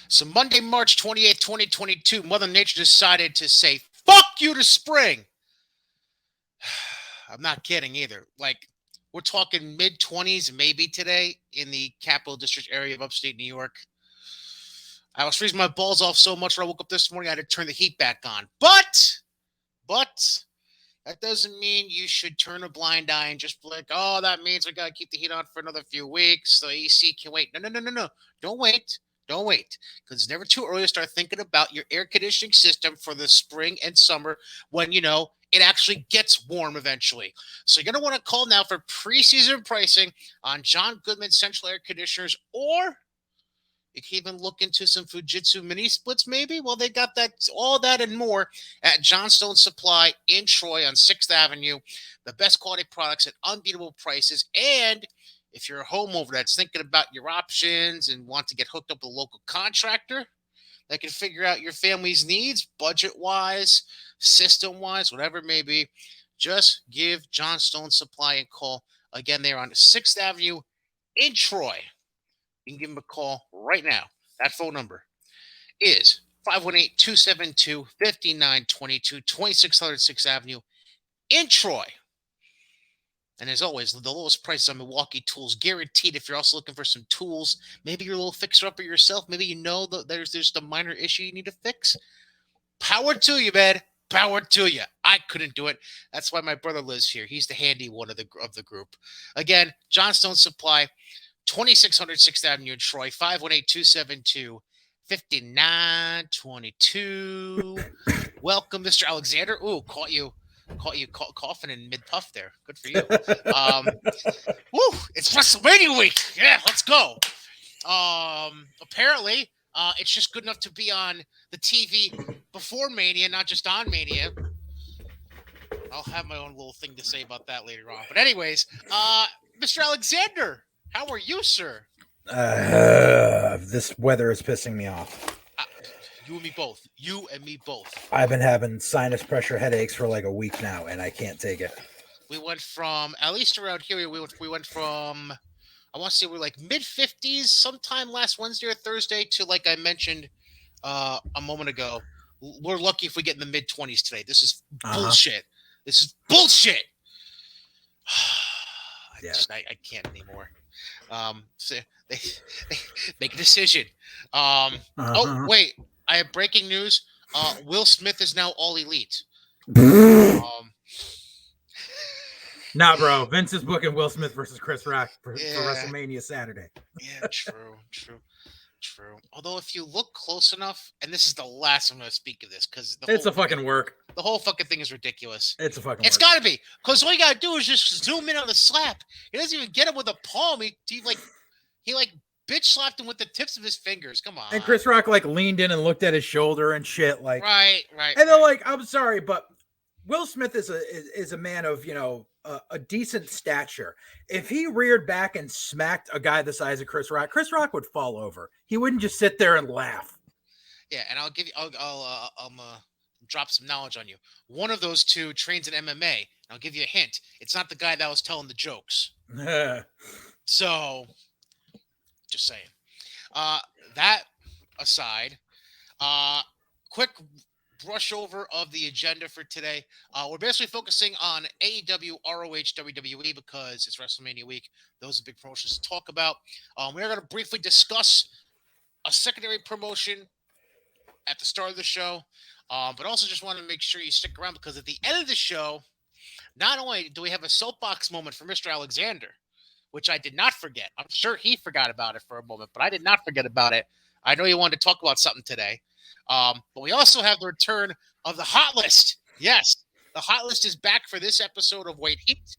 So Monday, March 28th, 2022, Mother Nature decided to say, fuck you to spring. I'm not kidding either. Like, we're talking mid 20s maybe today in the Capital District area of upstate New York. I was freezing my balls off so much when I woke up this morning, I had to turn the heat back on. But, that doesn't mean you should turn a blind eye and just be like, oh, that means we got to keep the heat on for another few weeks. The AC can wait. No, no, no, no, no. Don't wait. Don't wait. Because it's never too early to start thinking about your air conditioning system for the spring and summer when, it actually gets warm eventually. So you're going to want to call now for preseason pricing on John Goodman Central Air Conditioners, or you can even look into some Fujitsu mini splits, maybe. Well, they got that, all that and more at Johnstone Supply in Troy on 6th Avenue. The best quality products at unbeatable prices. And if you're a homeowner that's thinking about your options and want to get hooked up with a local contractor that can figure out your family's needs, budget-wise, system-wise, whatever it may be, just give Johnstone Supply a call. Again, they're on 6th Avenue in Troy. You can give them a call right now. That phone number is 518-272-5922, 2600 6th Avenue in Troy. And as always, the lowest prices on Milwaukee tools guaranteed. If you're also looking for some tools, maybe you're a little fixer-upper yourself. Maybe you know that there's just a minor issue you need to fix. Power to you, man. Power to you. I couldn't do it. That's why my brother lives here. He's the handy one of the group. Again, Johnstone Supply, 2600 6th Avenue in Troy, 518-272-5922. Welcome, Mr. Alexander. Ooh, caught you coughing in mid-puff there. Good for you. Woo, it's WrestleMania week. Yeah, let's go. Apparently, it's just good enough to be on the TV before Mania, not just on Mania. I'll have my own little thing to say about that later on. But anyways, Mr. Alexander, how are you, sir? This weather is pissing me off. You and me both. You and me both. I've been having sinus pressure headaches for like a week now, and I can't take it. We went from, at least around here, we went from, I want to say we're like mid-50s sometime last Wednesday or Thursday to, like I mentioned a moment ago, we're lucky if we get in the mid-20s today. This is bullshit. This is bullshit. I can't anymore. So they make a decision. Oh, wait. I have breaking news. Will Smith is now all elite. Nah, bro. Vince is booking Will Smith versus Chris Rock for WrestleMania Saturday. Yeah, true. Although if you look close enough, and this is the last I'm going to speak of this because it's a fucking work. The whole fucking thing is ridiculous. It's a fucking. It's got to be, because all you got to do is just zoom in on the slap. He doesn't even get him with a palm. He bitch slapped him with the tips of his fingers. Come on. And Chris Rock leaned in and looked at his shoulder and shit. Right. And they're like, I'm sorry, but Will Smith is a man of a decent stature. If he reared back and smacked a guy the size of Chris Rock would fall over. He wouldn't just sit there and laugh. Yeah, and I'll drop some knowledge on you. One of those two trains in MMA. I'll give you a hint. It's not the guy that was telling the jokes. So, just saying. That aside, quick brush over of the agenda for today. We're basically focusing on AEW, ROH, WWE because it's WrestleMania week. Those are big promotions to talk about. We are going to briefly discuss a secondary promotion at the start of the show, but also just want to make sure you stick around because at the end of the show, not only do we have a soapbox moment for Mr. Alexander, which I did not forget. I'm sure he forgot about it for a moment, but I did not forget about it. I know you wanted to talk about something today. But we also have the return of the Hot List. Yes, the Hot List is back for this episode of Wait Heat.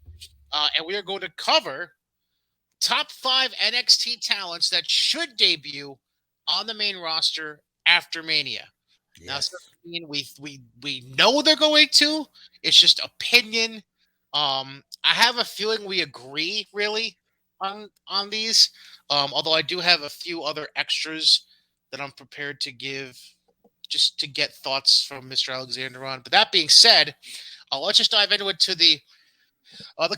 And we are going to cover top 5 NXT talents that should debut on the main roster after Mania. Yes. Now, we know they're going to. It's just opinion. I have a feeling we agree, really, on these. Although I do have a few other extras that I'm prepared to give just to get thoughts from Mr. Alexander on. But that being said, let's just dive into it to the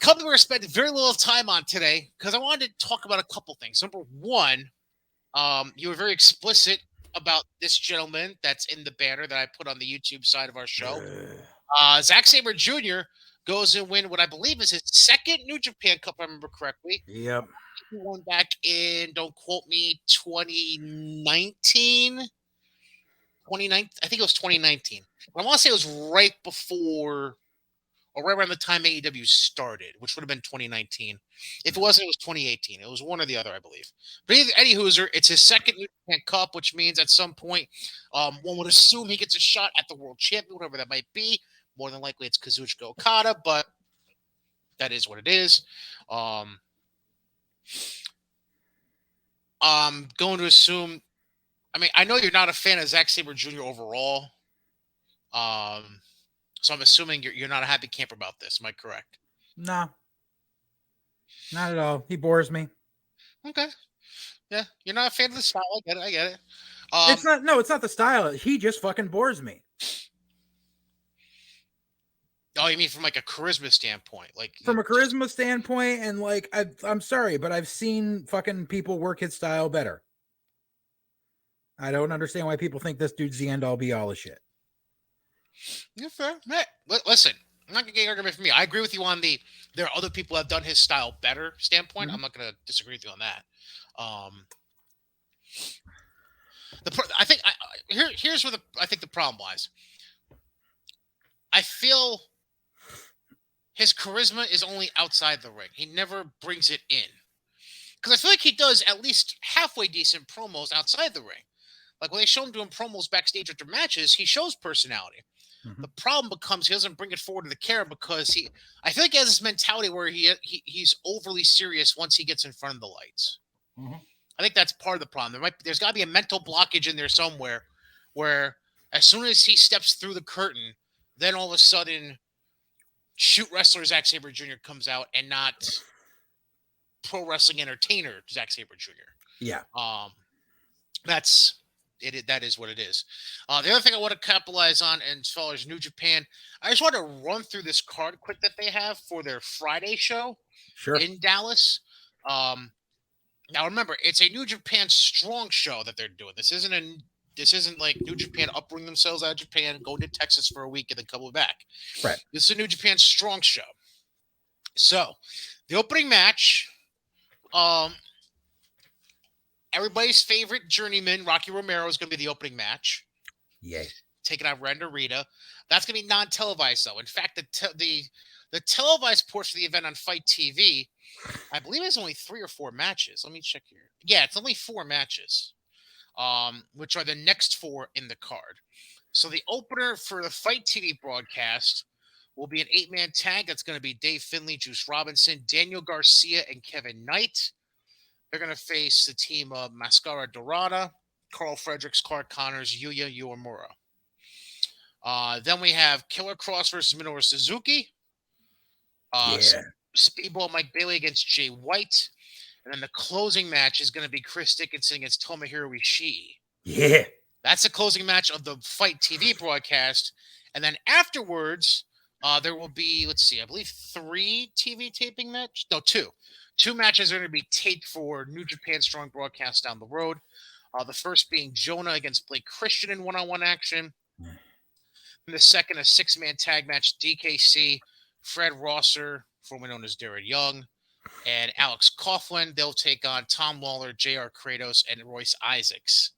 company we're spending very little time on today because I wanted to talk about a couple things. Number one, you were very explicit about this gentleman that's in the banner that I put on the YouTube side of our show. Ugh. Zack Sabre Jr. goes and win what I believe is his second New Japan Cup, if I remember correctly. Yep. He won back in, don't quote me, 2019. 2019, I think it was 2019. I want to say it was right before or right around the time AEW started, which would have been 2019. If it wasn't, it was 2018. It was one or the other, I believe. But anywho, it's his second New Japan Cup, which means at some point, one would assume he gets a shot at the World Champion, whatever that might be. More than likely, it's Kazuchika Okada, but that is what it is. I'm going to assume. I mean, I know you're not a fan of Zack Sabre Jr. overall. So I'm assuming you're not a happy camper about this. Am I correct? No, not at all. He bores me. Okay. Yeah, you're not a fan of the style. I get it. I get it. It's not. No, it's not the style. He just fucking bores me. Oh, you mean from like a charisma standpoint? Like From a charisma standpoint, and like I'm sorry, but I've seen fucking people work his style better. I don't understand why people think this dude's the end all be all of shit. Yeah, fair. Hey, listen, I'm not gonna get an argument from me. I agree with you on there are other people that have done his style better standpoint. Mm-hmm. I'm not gonna disagree with you on that. I think here's where I think the problem lies. I feel his charisma is only outside the ring. He never brings it in. Because I feel like he does at least halfway decent promos outside the ring. Like when they show him doing promos backstage after matches, he shows personality. Mm-hmm. The problem becomes he doesn't bring it forward to the camera because I feel like he has this mentality where he's overly serious once he gets in front of the lights. Mm-hmm. I think that's part of the problem. There's got to be a mental blockage in there somewhere where as soon as he steps through the curtain, then all of a sudden shoot wrestler Zack Sabre Jr. comes out and not pro wrestling entertainer Zack Sabre Jr. Yeah. That's it. That is what it is. The other thing I want to capitalize on, and as far as New Japan, I just want to run through this card quick that they have for their Friday show in Dallas. Now remember, it's a New Japan Strong show that they're doing. This isn't like New Japan upping themselves out of Japan, going to Texas for a week, and then coming back. Right. This is a New Japan Strong show. So, the opening match, everybody's favorite journeyman, Rocky Romero, is going to be the opening match. Yay. Taking out Ren Narita. That's going to be non-televised, though. In fact, the televised portion of the event on Fight TV, I believe it's only 3 or 4 matches. Let me check here. Yeah, it's only 4 matches, which are the next 4 in the card. So the opener for the Fight TV broadcast will be an 8-man tag. That's going to be Dave Finlay, Juice Robinson, Daniel Garcia, and Kevin Knight. They're going to face the team of Mascara Dorada, Carl Fredericks, Clark Connors, Yuya Uemura. Then we have Killer Cross versus Minoru Suzuki. Speedball Mike Bailey against Jay White. And then the closing match is going to be Chris Dickinson against Tomohiro Ishii. Yeah. That's the closing match of the Fight TV broadcast. And then afterwards, there will be, let's see, I believe 3 TV taping matches. No, 2. 2 matches are going to be taped for New Japan Strong broadcast down the road. The first being Jonah against Blake Christian in one-on-one action. And the second, a 6-man tag match, DKC, Fred Rosser, formerly known as Darren Young, and Alex Coughlin. They'll take on Tom Lawler, JR Kratos, and Royce Isaacs.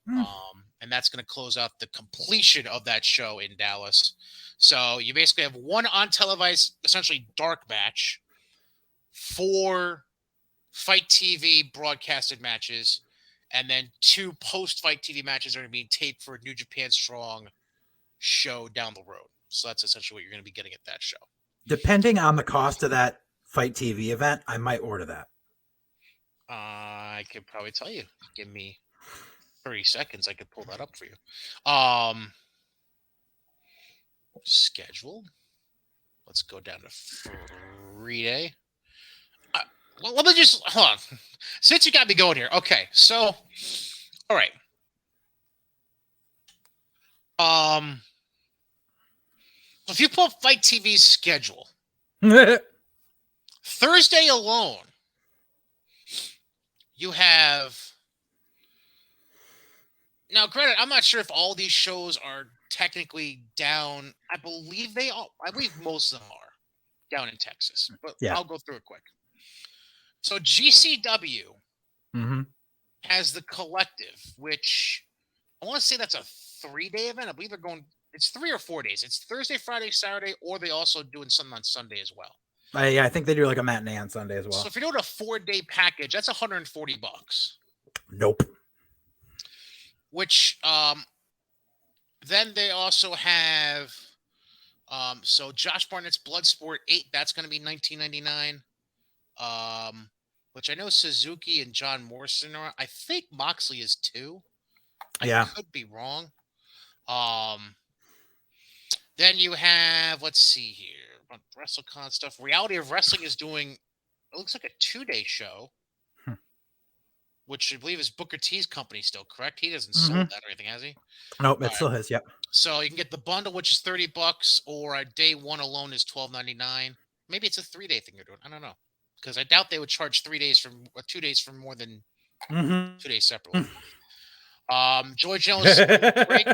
And that's going to close out the completion of that show in Dallas. So you basically have 1 on-televised, essentially dark match, 4 Fight TV broadcasted matches, and then 2 post-Fight TV matches are going to be taped for a New Japan Strong show down the road. So that's essentially what you're going to be getting at that show. Depending on the cost of that Fight TV event, I might order that. I could probably tell you. Give me 30 seconds. I could pull that up for you. Schedule. Let's go down to Friday. Well, let me just hold on. Since you got me going here. Okay, so all right. If you pull Fight TV's schedule, Thursday alone, you have Now, granted, I'm not sure if all these shows are technically down. I believe they all. I believe most of them are down in Texas, but Yeah. I'll go through it quick. So GCW Mm-hmm. has the Collective, which I want to say that's a 3-day event. I believe they're going. It's 3 or 4 days. It's Thursday, Friday, Saturday, or they also doing something on Sunday as well. Yeah, I think they do like a matinee on Sunday as So well. if you're doing a 4-day package, that's $140. Nope. Which then they also have so Josh Barnett's Bloodsport 8, that's going to be 1999. Which I know Suzuki and John Morrison are. I think Moxley is too. I Yeah. could be wrong. Um, then you have, let's see here, WrestleCon stuff. Reality of Wrestling is doing, it looks like a 2-day show, Hmm. which I believe is Booker T's company still, correct? He hasn't Mm-hmm. sold that or anything, has he? Nope, All it right. still is. Yep. So you can get the bundle, which is $30, or a day one alone is $12.99. Maybe it's a 3-day thing they're doing. I don't know, because I doubt they would charge 3 days from 2 days for more than Mm-hmm. 2 days separately. Joy Janela's spring break.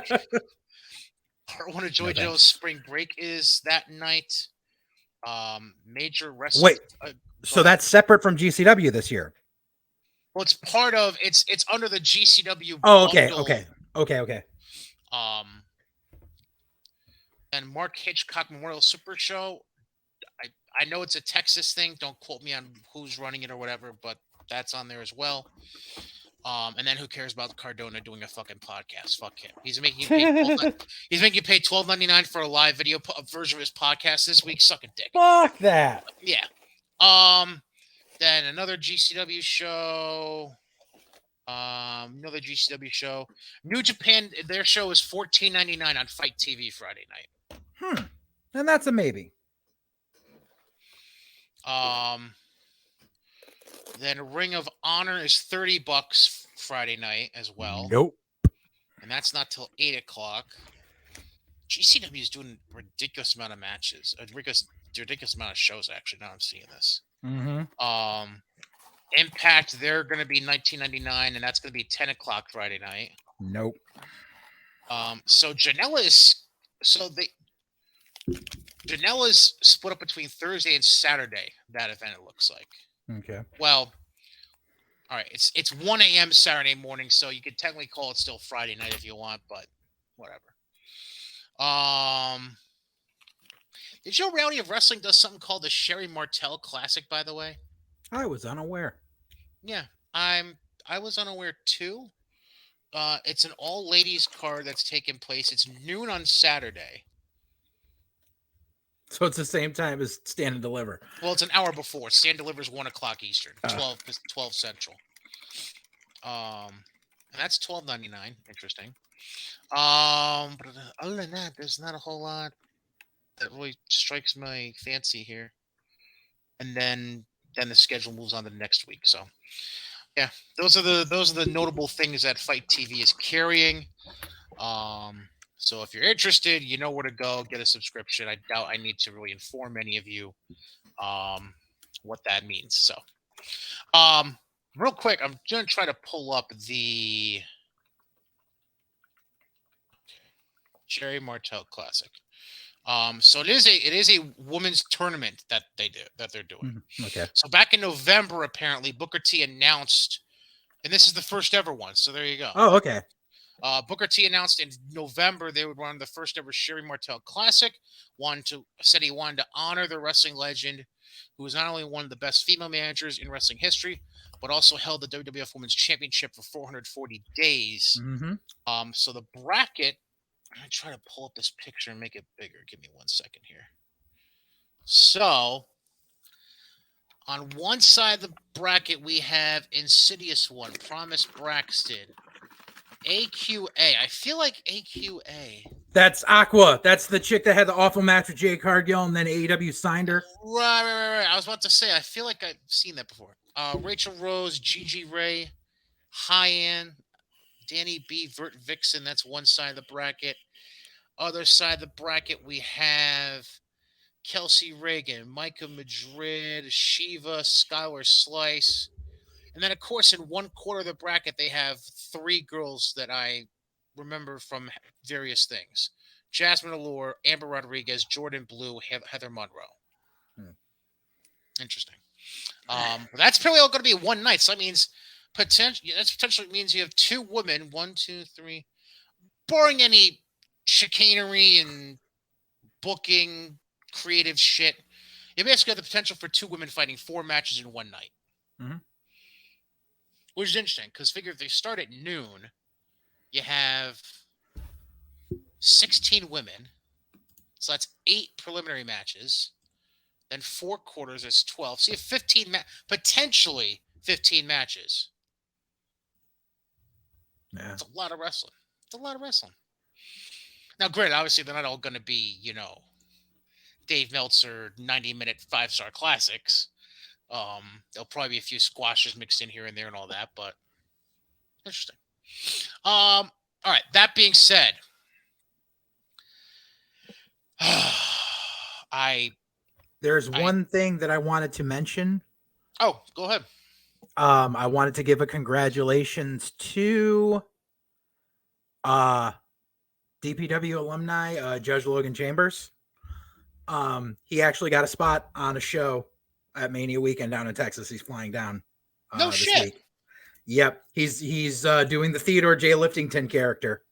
Part one of Joy No Janela's thanks. spring break is that night. Major wrestling. Wait, Go so ahead. that's separate from GCW this year? Well, it's part of it's under the GCW Oh, okay, bundle. okay, okay. Um, and Mark Hitchcock Memorial Super Show. I I know it's a Texas thing. Don't quote me on who's running it or whatever, but that's on there as well. And then who cares about Cardona doing a fucking podcast? Fuck him. He's making you pay he's making you pay $12.99 for a live video version of his podcast this week. Suck a dick. Fuck that. Yeah. Then another GCW show. Another GCW show. New Japan. Their show is $14.99 on Fight TV Friday night. And that's a maybe. Then Ring of Honor is $30 Friday night as well. Nope. And that's not till 8 o'clock. GCW is doing a ridiculous amount of matches, a ridiculous amount of shows. Actually, now I'm seeing this. Mm-hmm. Impact, they're going to be $19.99, and that's going to be 10 o'clock Friday night. Nope. So Janela's split up between Thursday and Saturday. That event, it looks like. Okay. Well, all right, it's 1 a.m. Saturday morning, so you could technically call it still Friday night if you want, but whatever. Did you know Reality of Wrestling does something called the Sherry Martel Classic, by the way? I was unaware. Yeah, I was unaware too. It's an all ladies card that's taking place. It's noon on Saturday. So it's the same time as Stand and Deliver. Well, it's an hour before. Stand delivers 1 o'clock Eastern, 12 Central. And that's $12.99. Interesting. But other than that, there's not a whole lot that really strikes my fancy here. And then the schedule moves on to the next week. So yeah, those are the notable things that Fight TV is carrying. So if you're interested, you know where to go, get a subscription. I doubt I need to really inform any of you what that means. So real quick, I'm gonna try to pull up the Jerry Martel Classic. So it is a women's tournament that they're doing. Okay. So back in November, apparently Booker T announced, and this is the first ever one. So there you go. Oh, okay. Booker T announced in November they would run the first ever Sherry Martel Classic. Said he wanted to honor the wrestling legend, who was not only one of the best female managers in wrestling history, but also held the WWF Women's Championship for 440 days. Mm-hmm. So the bracket. I'm going to try to pull up this picture and make it bigger. Give me 1 second here. So, on one side of the bracket, we have Insidious One, Promise Braxton, AQA. I feel like AQA. That's Aqua. That's the chick that had the awful match with Jay Cargill, and then AEW signed her. Right. I was about to say, I feel like I've seen that before. Rachel Rose, Gigi Ray, Hyann, Danny B, Vert Vixen. That's one side of the bracket. Other side of the bracket, we have Kelsey Reagan, Micah Madrid, Shiva, Skylar Slice. And then, of course, in one quarter of the bracket, they have three girls that I remember from various things. Jasmine Allure, Amber Rodriguez, Jordan Blue, Heather Monroe. Hmm. Interesting. But that's probably all going to be one night. So that means potentially means you have two women, one, two, three, barring any chicanery and booking, creative shit. You basically have the potential for two women fighting four matches in one night. Mm-hmm. Which is interesting because figure if they start at noon, you have 16 women. So that's 8 preliminary matches. Then 4 quarters is 12. So you have 15, potentially 15 matches. Yeah. It's a lot of wrestling. It's a lot of wrestling. Now, granted, obviously, they're not all going to be, Dave Meltzer 90-minute 5-star classics. There'll probably be a few squashes mixed in here and there and all that, but interesting. All right. That being said, There's one thing that I wanted to mention. Oh, go ahead. I wanted to give a congratulations to DPW alumni, Judge Logan Chambers. He actually got a spot on a show at Mania weekend down in Texas. He's flying down No this shit. week. Yep, he's doing the Theodore J. Liftington character.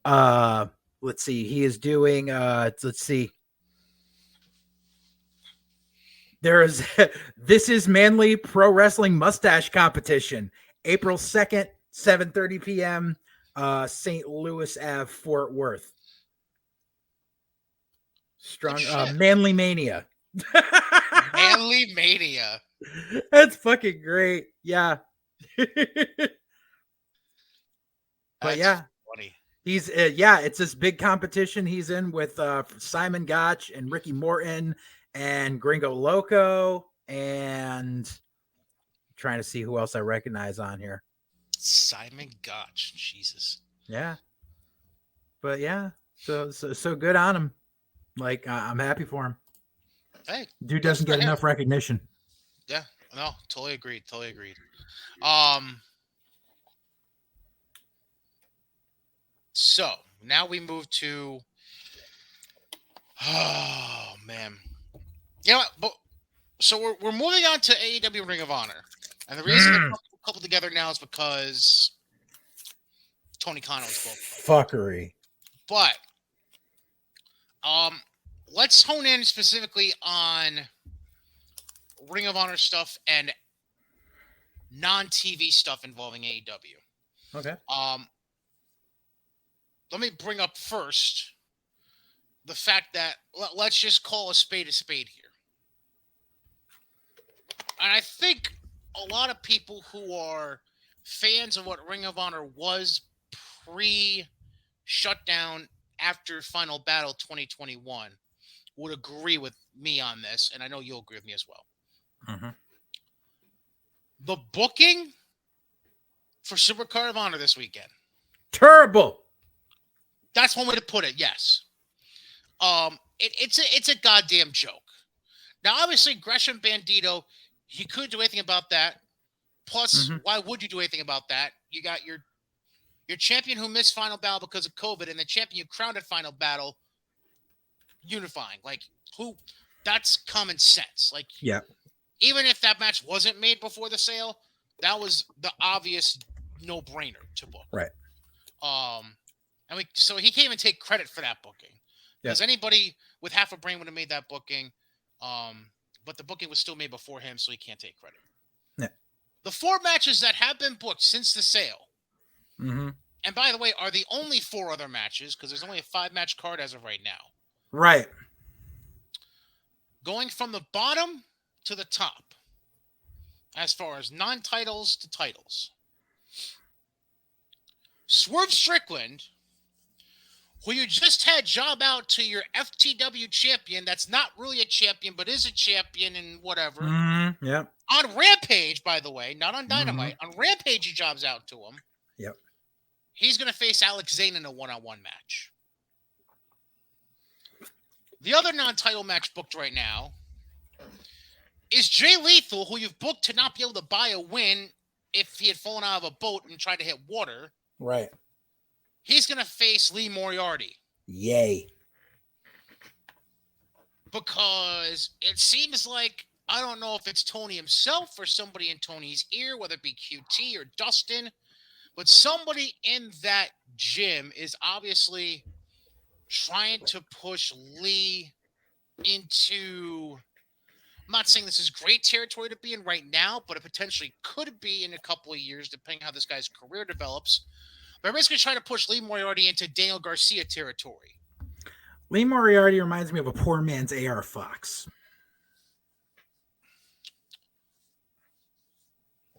Let's see. He is doing let's see. There is This is Manly Pro Wrestling Mustache Competition, April 2nd, 7:30 p.m. St. Louis Ave, Fort Worth. Strong Manly Mania. Manly Mania. That's fucking great. Yeah. But yeah, funny. He's it's this big competition he's in with Simon Gotch and Ricky Morton and Gringo Loco, and I'm trying to see who else I recognize on here. Simon Gotch, Jesus. Yeah. But yeah, so good on him. Like I'm happy for him. Hey, dude doesn't get enough recognition. Yeah, no, totally agreed. Totally agreed. So now we move to. Oh man, you know what? But so we're moving on to AEW Ring of Honor, and the reason they're coupled together now is because Tony Khan owns both. Fuckery. But let's hone in specifically on Ring of Honor stuff and non-TV stuff involving AEW. Okay. Let me bring up first the fact that let's just call a spade here. And I think a lot of people who are fans of what Ring of Honor was pre-shutdown after Final Battle 2021 would agree with me on this, and I know you'll agree with me as well. Mm-hmm. The booking for Supercard of Honor this weekend. Terrible. That's one way to put it, yes. It's a goddamn joke. Now, obviously, Gresham Bandito, he couldn't do anything about that. Plus, why would you do anything about that? You got your champion who missed Final Battle because of COVID, and the champion you crowned at Final Battle unifying. Like, who? That's common sense. Like, yeah. Even if that match wasn't made before the sale, that was the obvious no-brainer to book. Right. So he can't even take credit for that booking. Because anybody with half a brain would have made that booking. But the booking was still made before him, so he can't take credit. Yeah. The 4 matches that have been booked since the sale, and by the way, are the only 4 other matches, because there's only a 5-match card as of right now. Right. Going from the bottom to the top, as far as non-titles to titles. Swerve Strickland, who you just had job out to your FTW champion that's not really a champion, but is a champion and whatever. Yeah. On Rampage, by the way, not on Dynamite. On Rampage, he jobs out to him. Yep. He's going to face Alex Zane in a one-on-one match. The other non-title match booked right now is Jay Lethal, who you've booked to not be able to buy a win if he had fallen out of a boat and tried to hit water. Right. He's going to face Lee Moriarty. Yay. Because it seems like, I don't know if it's Tony himself or somebody in Tony's ear, whether it be QT or Dustin, but somebody in that gym is obviously trying to push Lee into, I'm not saying this is great territory to be in right now, but it potentially could be in a couple of years, depending how this guy's career develops. But basically trying to push Lee Moriarty into Daniel Garcia territory. Lee Moriarty reminds me of a poor man's AR Fox.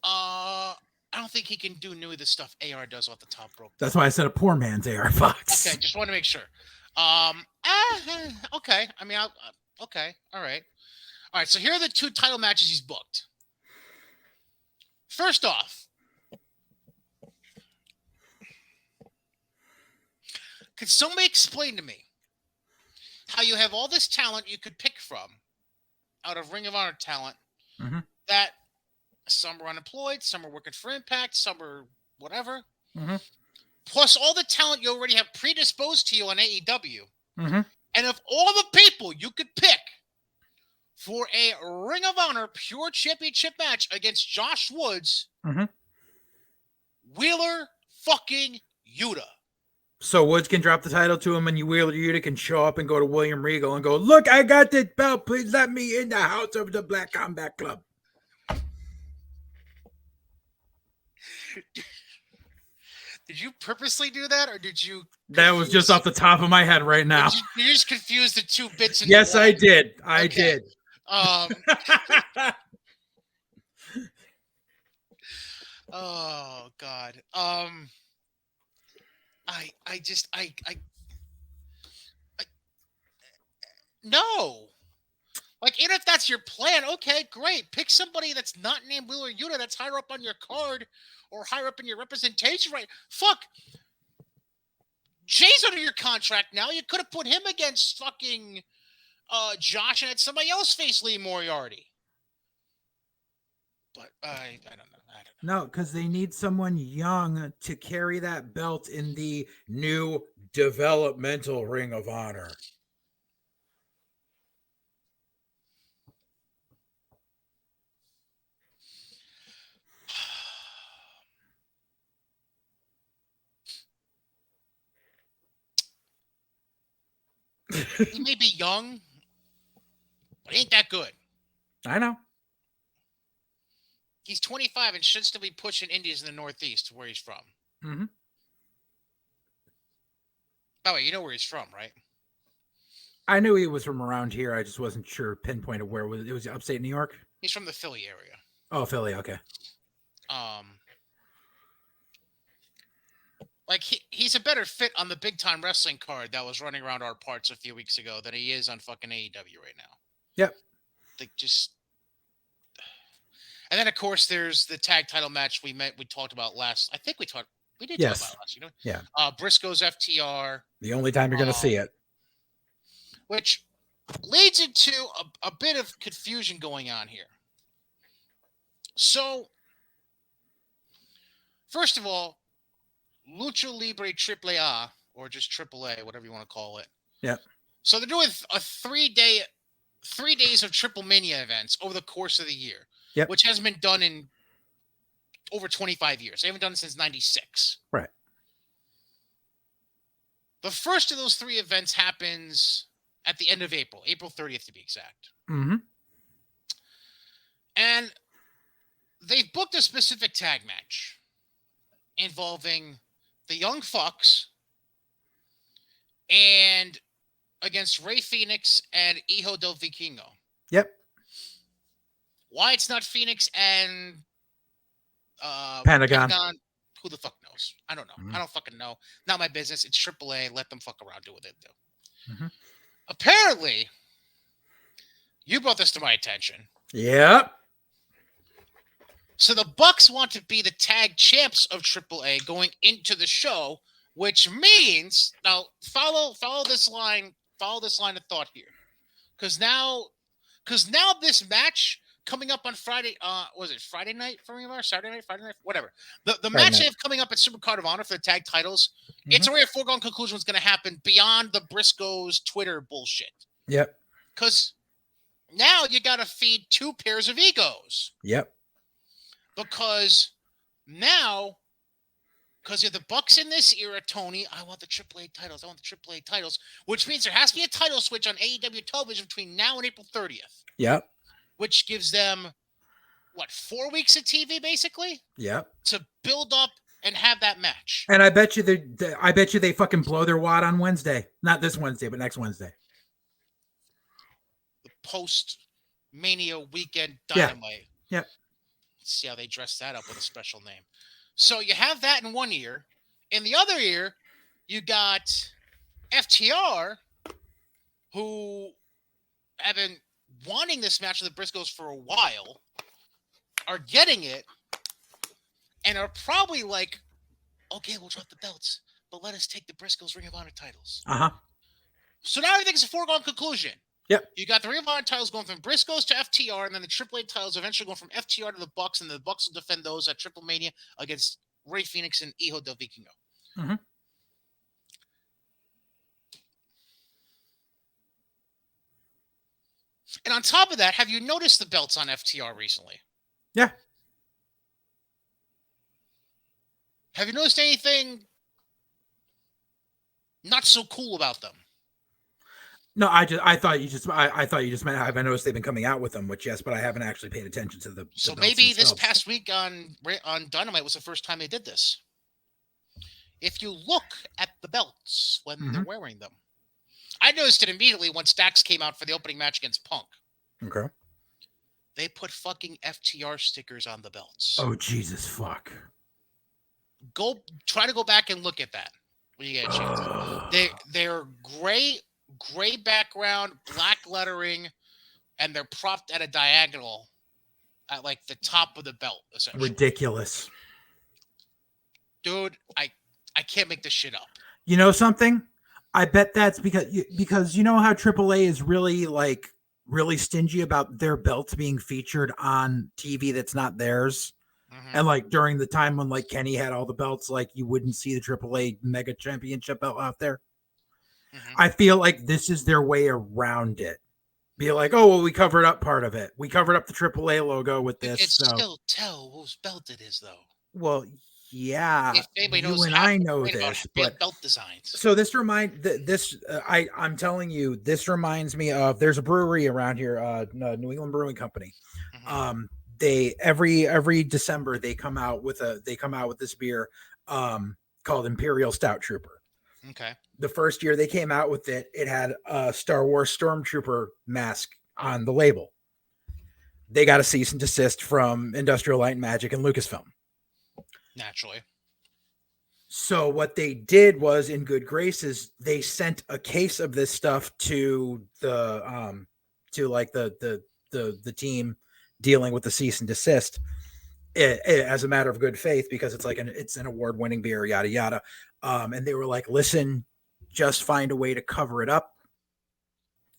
I don't think he can do new the stuff AR does off the top rope. That's why I said a poor man's AR Fox. Okay, just want to make sure. Okay. I mean, okay. All right. So here are the 2 title matches he's booked. First off, could somebody explain to me how you have all this talent you could pick from out of Ring of Honor talent that some are unemployed, some are working for Impact, some are whatever, plus all the talent you already have predisposed to you on AEW, and of all the people you could pick for a Ring of Honor Pure Championship match against Josh Woods, Wheeler fucking Yuta. So Woods can drop the title to him, and Wheeler Yuta can show up and go to William Regal and go, "Look, I got this belt. Please let me in the house of the Black Combat Club." Did you purposely do that, or did you? That was just off the top of my head right now. You just confused the 2 bits. Yes, I did. I did. Oh God. No. Like, even if that's your plan, okay, great. Pick somebody that's not named Wheeler Yuta that's higher up on your card or higher up in your representation, right? Fuck. Jay's under your contract now. You could have put him against fucking Josh and had somebody else face Lee Moriarty. But I don't know. No, because they need someone young to carry that belt in the new developmental Ring of Honor. He may be young, but ain't that good. I know. He's 25 and should still be pushing indies in the Northeast, where he's from. By the way, you know where he's from, right? I knew he was from around here. I just wasn't sure pinpoint of where it was. Upstate New York? He's from the Philly area. Oh, Philly. Okay. Like he's a better fit on the big time wrestling card that was running around our parts a few weeks ago than he is on fucking AEW right now. Yep. Like just. And then of course there's the tag title match we talked about last. I think we did talk about it last. You know. Yeah. Briscoe's FTR. The only time you're gonna see it. Which leads into a bit of confusion going on here. So, first of all, Lucha Libre AAA, or just AAA, whatever you want to call it. Yeah. So they're doing a 3 days of Triple Mania events over the course of the year, which hasn't been done in over 25 years. They haven't done it since 96. Right. The first of those 3 events happens at the end of April 30th to be exact. And they've booked a specific tag match involving the Young Fucks and against Rey Fenix and Hijo del Vikingo. Yep. Why it's not Phoenix and Pentagon. Who the fuck knows? I don't know. I don't fucking know. Not my business. It's AAA. Let them fuck around. Do what they do. Apparently, you brought this to my attention. Yep. So the Bucks want to be the tag champs of AAA going into the show, which means now follow this line of thought here, because now this match coming up on Friday. Was it Friday night for Ring of Honor? Saturday night, Friday night, whatever. The Friday match night. they have coming up at Super Card of Honor for the tag titles. It's already a foregone conclusion what's going to happen beyond the Briscoes Twitter bullshit. Yep. Because now you got to feed two pairs of egos. Yep. Because now, because you're the Bucks in this era, Tony, I want the AAA titles. I want the AAA titles, which means there has to be a title switch on AEW television between now and April 30th. Yep. Which gives them, 4 weeks of TV, basically? Yep. To build up and have that match. And I bet you they fucking blow their wad on Wednesday. Not this Wednesday, but next Wednesday. The post-Mania weekend Dynamite. Yeah. Yep. Let's see how they dress that up with a special name. So you have that in one ear. In the other ear, you got FTR, who have been wanting this match with the Briscoes for a while, are getting it, and are probably like, okay, we'll drop the belts, but let us take the Briscoes Ring of Honor titles. So now everything's a foregone conclusion. Yep. You got the Ring of Honor titles going from Briscoes to FTR, and then the AAA titles eventually going from FTR to the Bucks, and the Bucks will defend those at Triple Mania against Rey Fenix and Hijo del Vikingo. Mm-hmm. And on top of that, have you noticed the belts on FTR recently? Yeah. Have you noticed anything not so cool about them? No, I thought you just meant have I noticed they've been coming out with them, which yes, but I haven't actually paid attention to the. So maybe this past week on Dynamite was the first time they did this. If you look at the belts when they're wearing them, I noticed it immediately when Stax came out for the opening match against Punk. Okay. They put fucking FTR stickers on the belts. Oh Jesus fuck! Try to go back and look at that when you get a chance. They're gray background, black lettering, and they're propped at a diagonal at like the top of the belt, essentially. Ridiculous. Dude, I can't make this shit up. You know something? I bet that's because you know how AAA is really stingy about their belts being featured on TV that's not theirs. And like during the time when like Kenny had all the belts, like you wouldn't see the AAA Mega Championship belt out there. I feel like this is their way around it. Be like, oh, well, we covered up part of it. We covered up the AAA logo with this. It's still tell whose belt it is, though. Well, yeah. If anybody knows, you and I know this, but belt designs. So this I'm telling you, this reminds me of. There's a brewery around here, New England Brewing Company. They every December they come out with this beer called Imperial Stout Trooper. Okay. The first year they came out with it, it had a Star Wars Stormtrooper mask on the label. They got a cease and desist from Industrial Light and Magic and Lucasfilm. Naturally. So what they did was, in good graces, they sent a case of this stuff to the team dealing with the cease and desist, as a matter of good faith, because it's an award-winning beer, yada yada. And they were like, listen, just find a way to cover it up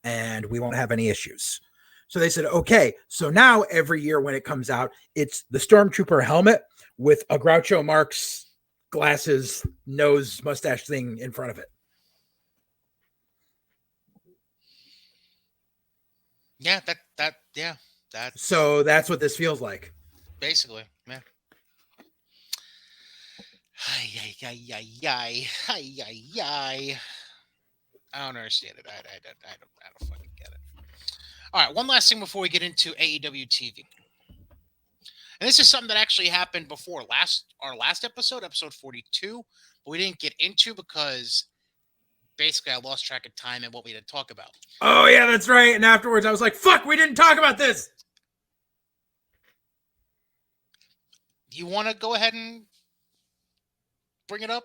and we won't have any issues. So they said, okay. So now every year when it comes out, it's the Stormtrooper helmet with a Groucho Marx glasses, nose, mustache thing in front of it. Yeah, so that's what this feels like. Basically, yeah. I don't understand it. I don't fucking get it. All right, one last thing before we get into AEW TV. And this is something that actually happened before our last episode 42, but we didn't get into because basically I lost track of time and what we had to talk about. Oh, yeah, that's right. And afterwards I was like, fuck, we didn't talk about this. You want to go ahead and bring it up?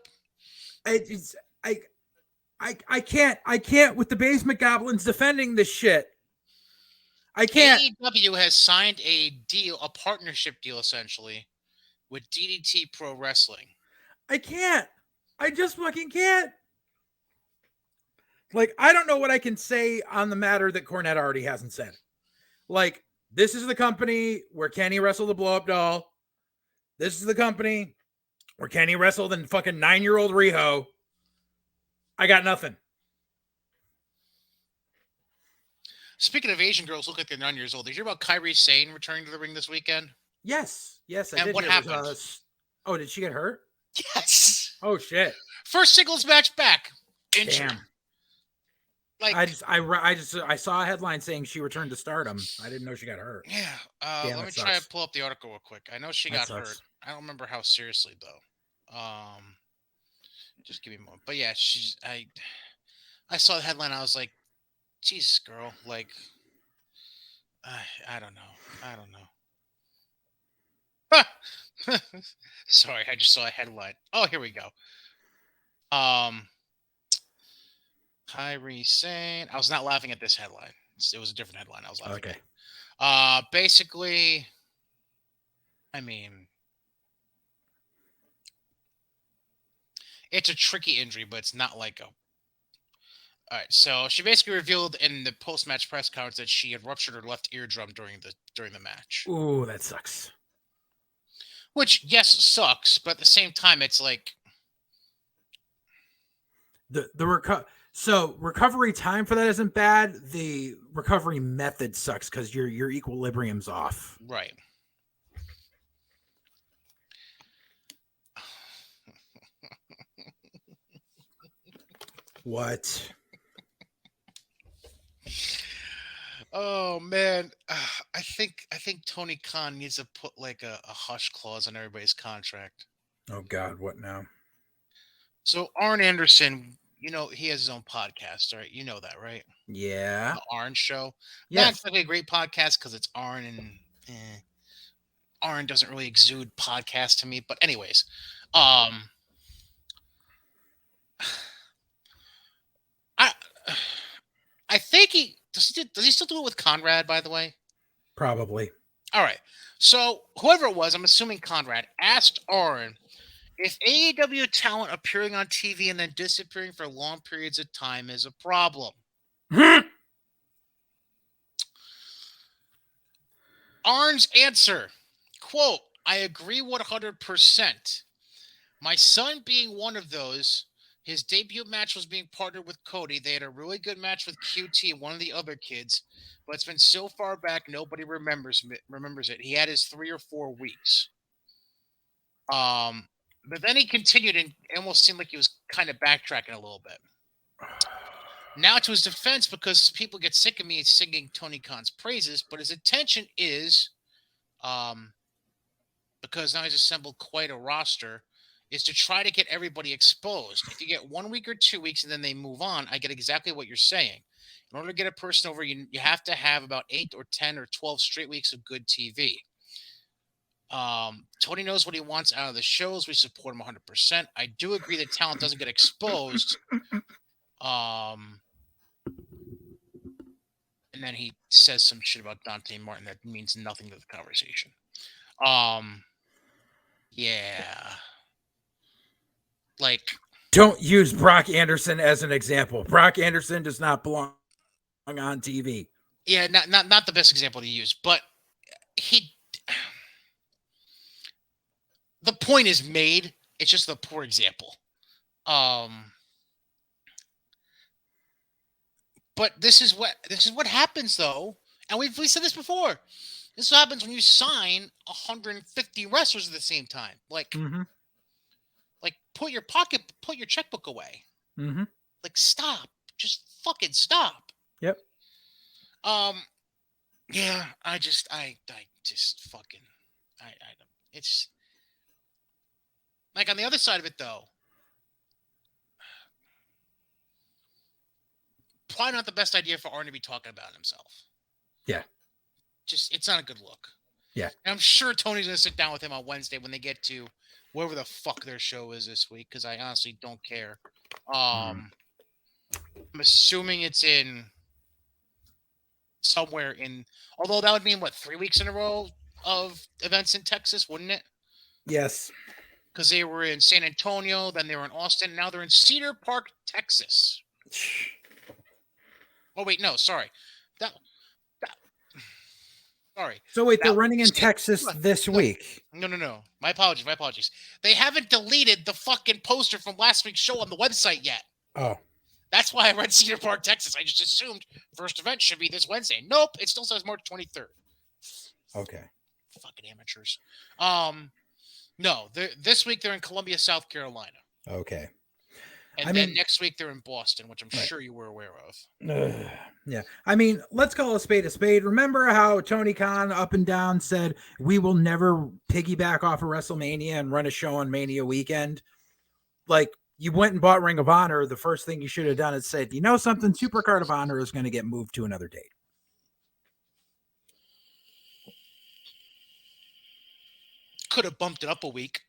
I can't with the basement goblins defending this shit. I can't. AEW has signed a partnership deal essentially with DDT Pro Wrestling. I can't. I just fucking can't. Like, I don't know what I can say on the matter that Cornette already hasn't said. Like, This is the company where Kenny wrestled the blow-up doll. This is the company where Kenny wrestled in fucking 9-year-old Riho. I got nothing. Speaking of Asian girls, look like they're 9 years old. Did you hear about Kairi Sane returning to the ring this weekend? Yes, I and did what hear. happened? Oh, did she get hurt? Yes. Oh shit! First singles match back. Injured. Damn. Like I saw a headline saying she returned to Stardom. I didn't know she got hurt. yeah. Damn, Let me try and pull up the article real quick. I know she got hurt. I don't remember how seriously though. Just give me a moment. But yeah, I saw the headline. I was like, Jesus, girl. Like, I don't know. Sorry, I just saw a headline. Oh, here we go. Kairi Sane. I was not laughing at this headline. It was a different headline I was laughing at. Basically, I mean, it's a tricky injury, but it's not like a. All right, so she basically revealed in the post-match press conference that she had ruptured her left eardrum during the match. Ooh, that sucks. Which, yes, sucks, but at the same time, it's like so recovery time for that isn't bad. The recovery method sucks because your equilibrium's off. Right. What? Oh man, I think Tony Khan needs to put like a hush clause on everybody's contract. Oh God, what now? So Arn Anderson, he has his own podcast, right? You know that, right? Yeah. The Arn Show. Yes. Not exactly a great podcast because it's Arn and Arn doesn't really exude podcast to me. But anyways, I think does he still do it with Conrad, by the way? Probably. All right. So whoever it was, I'm assuming Conrad, asked Arn if AEW talent appearing on TV and then disappearing for long periods of time is a problem. Arn's answer, quote, I agree 100%. My son being one of those, his debut match was being partnered with Cody. They had a really good match with QT and one of the other kids, but it's been so far back nobody remembers it. He had his 3 or 4 weeks. But then he continued and it almost seemed like he was kind of backtracking a little bit. Now to his defense, because people get sick of me singing Tony Khan's praises, but his intention is, because now he's assembled quite a roster, is to try to get everybody exposed. If you get 1 week or 2 weeks and then they move on, I get exactly what you're saying. In order to get a person over, you have to have about 8 or 10 or 12 straight weeks of good TV. Tony knows what he wants out of the shows. We support him 100%. I do agree that talent doesn't get exposed. And then he says some shit about Dante Martin that means nothing to the conversation. Yeah. Like, don't use Brock Anderson as an example. Brock Anderson does not belong on TV. Yeah, not the best example to use, but the point is made. It's just a poor example. But this is what happens though, and we've said this before. This happens when you sign 150 wrestlers at the same time. Like, like put your checkbook away. Like, stop. Just fucking stop. Yep. Yeah. I just fucking. It's like on the other side of it though. Probably not the best idea for Arn to be talking about himself. Yeah. Just, it's not a good look. Yeah. And I'm sure Tony's going to sit down with him on Wednesday when they get to wherever the fuck their show is this week, because I honestly don't care. I'm assuming it's in somewhere in, although that would mean, 3 weeks in a row of events in Texas, wouldn't it? Yes. Because they were in San Antonio, then they were in Austin, now they're in Cedar Park, Texas. Oh, wait, no, sorry. Sorry. So wait, they're That running in Texas this week. No. My apologies. They haven't deleted the fucking poster from last week's show on the website yet. Oh. That's why I read Cedar Park, Texas. I just assumed first event should be this Wednesday. Nope, it still says March 23rd. Okay. Fucking amateurs. No, this week they're in Columbia, South Carolina. Okay. And then next week they're in Boston, which I'm sure you were aware of. Yeah. I mean, let's call a spade a spade. Remember how Tony Khan up and down said, we will never piggyback off of WrestleMania and run a show on Mania weekend? Like, you went and bought Ring of Honor. The first thing you should have done is said, you know something? Supercard of Honor is going to get moved to another date. Could have bumped it up a week.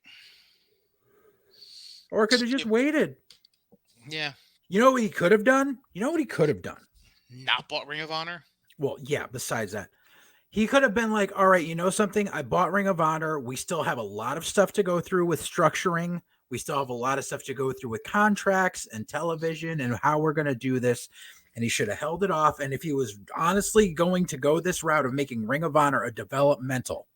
Or could have just waited. Yeah. You know what he could have done? Not bought Ring of Honor? Well, yeah, besides that. He could have been like, all right, you know something? I bought Ring of Honor. We still have a lot of stuff to go through with structuring. We still have a lot of stuff to go through with contracts and television and how we're going to do this. And he should have held it off. And if he was honestly going to go this route of making Ring of Honor a developmental,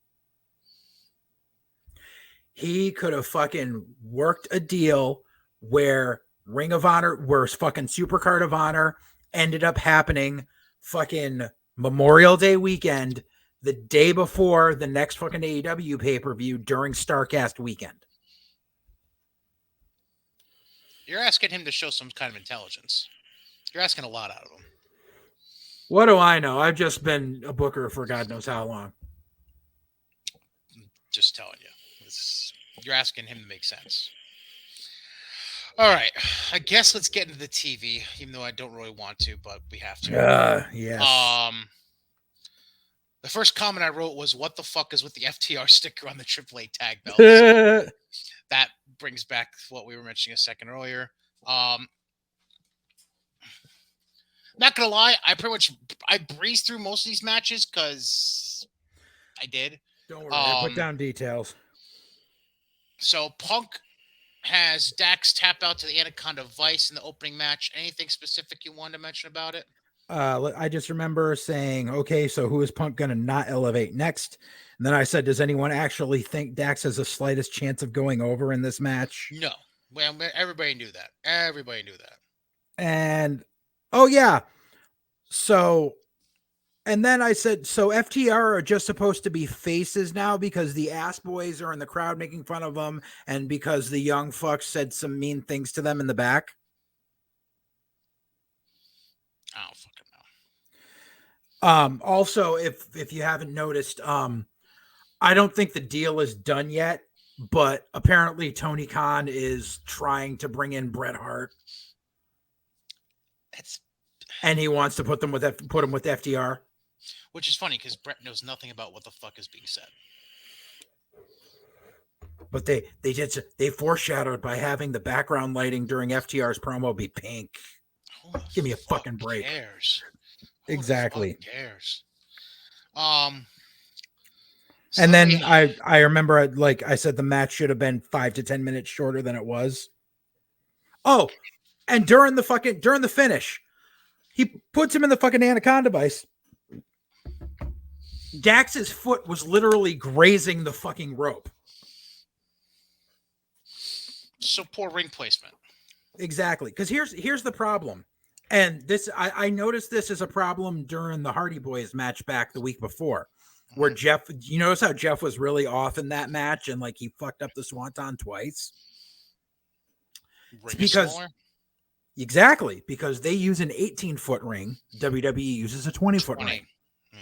he could have fucking worked a deal where Ring of Honor, where fucking Supercard of Honor ended up happening fucking Memorial Day weekend, the day before the next fucking AEW pay-per-view during Starrcast weekend. You're asking him to show some kind of intelligence. You're asking a lot out of him. What do I know? I've just been a booker for God knows how long. Just telling you. You're asking him to make sense. All right. I guess let's get into the TV, even though I don't really want to, but we have to. Yes. The first comment I wrote was, what the fuck is with the FTR sticker on the AAA tag belt? So that brings back what we were mentioning a second earlier. Not gonna lie, I breezed through most of these matches because I did. Don't worry, I put down details. So Punk has Dax tap out to the Anaconda Vice in the opening match. Anything specific you wanted to mention about it? I just remember saying, okay, so who is Punk going to not elevate next? And then I said, does anyone actually think Dax has the slightest chance of going over in this match? No. Well, everybody knew that. And, oh, yeah. So, and then I said, so FTR are just supposed to be faces now because the ass boys are in the crowd making fun of them and because the young fucks said some mean things to them in the back. I don't fucking know. Also, if you haven't noticed, I don't think the deal is done yet, but apparently Tony Khan is trying to bring in Bret Hart. And he wants to put him with FTR. Which is funny because Bret knows nothing about what the fuck is being said. But they foreshadowed by having the background lighting during FTR's promo be pink. Give me a fucking break. Cares? Exactly. Cares? And then I remember, like I said, the match should have been 5 to 10 minutes shorter than it was. Oh, and during the finish, he puts him in the fucking Anaconda Vice. Dax's foot was literally grazing the fucking rope. So poor ring placement. Exactly. Because here's the problem. And this I noticed this as a problem during the Hardy Boys match back the week before. Where Jeff, you notice how Jeff was really off in that match and like he fucked up the Swanton twice? Because they use an 18-foot ring. WWE uses a 20-foot ring. Yeah.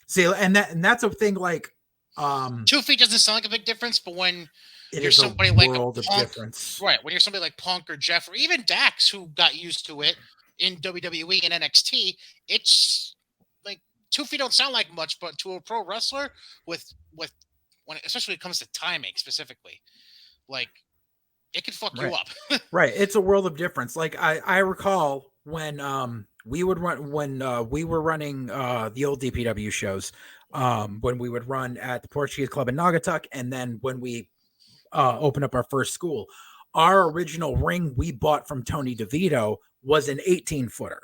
See, and that's a thing like 2 feet doesn't sound like a big difference, but when you're somebody like Punk, difference. Right, when you're somebody like Punk or Jeff or even Dax who got used to it in WWE and NXT, it's like 2 feet don't sound like much, but to a pro wrestler with when especially when it comes to timing specifically, like it could fuck you up. Right. It's a world of difference. Like I recall when we were running the old DPW shows, when we would run at the Portuguese Club in Naugatuck, and then when we opened up our first school, our original ring we bought from Tony DeVito was an 18-footer.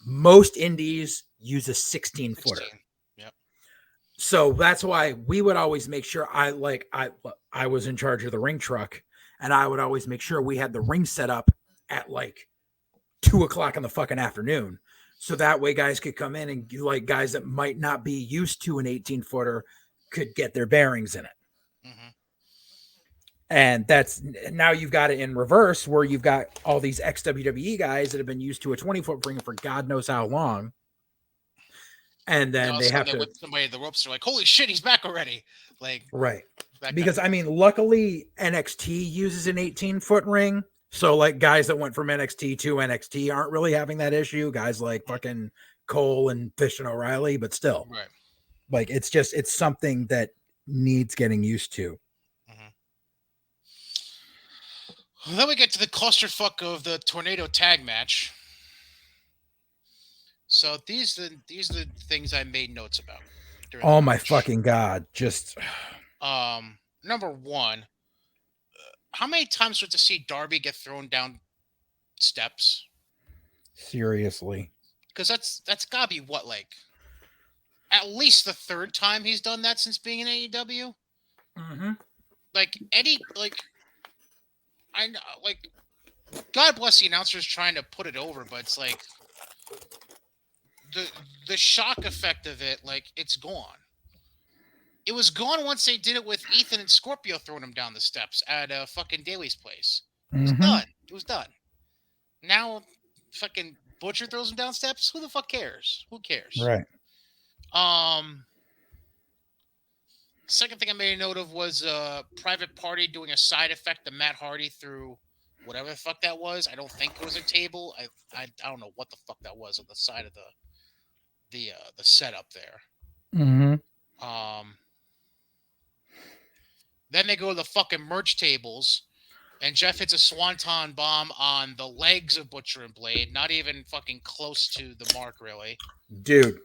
Most indies use a 16-footer. 16. Yep. So that's why we would always make sure I was in charge of the ring truck, and I would always make sure we had the ring set up at like 2:00 in the fucking afternoon. So that way guys could come in and like guys that might not be used to an 18-footer could get their bearings in it. Mm-hmm. And that's now you've got it in reverse where you've got all these ex-WWE guys that have been used to a 20-foot ring for God knows how long. And then they have to whip somebody the ropes. They're like, "Holy shit, he's back already!" Like, right. Because I mean, luckily NXT uses an 18-foot ring. So like guys that went from NXT to NXT aren't really having that issue. Guys like fucking Cole and Fish and O'Reilly, but still, right. Like it's something that needs getting used to. Mm-hmm. Well, then we get to the clusterfuck of the tornado tag match. So these are the things I made notes about. Oh my fucking God. Just number one, how many times do we have to see Darby get thrown down steps? Seriously. Because that's gotta be what, like at least the third time he's done that since being in AEW. Mm-hmm. Like Eddie, like I know, like God bless the announcers trying to put it over, but it's like the shock effect of it, like it's gone. It was gone once they did it with Ethan and Scorpio throwing him down the steps at fucking Daly's place. It was done. It was done. Now, fucking Butcher throws him down steps. Who the fuck cares? Who cares? Right. Second thing I made a note of was Private Party doing a side effect to Matt Hardy through whatever the fuck that was. I don't think it was a table. I don't know what the fuck that was on the side of the setup there. Mm-hmm. Then they go to the fucking merch tables, and Jeff hits a swanton bomb on the legs of Butcher and Blade. Not even fucking close to the mark, really. Dude.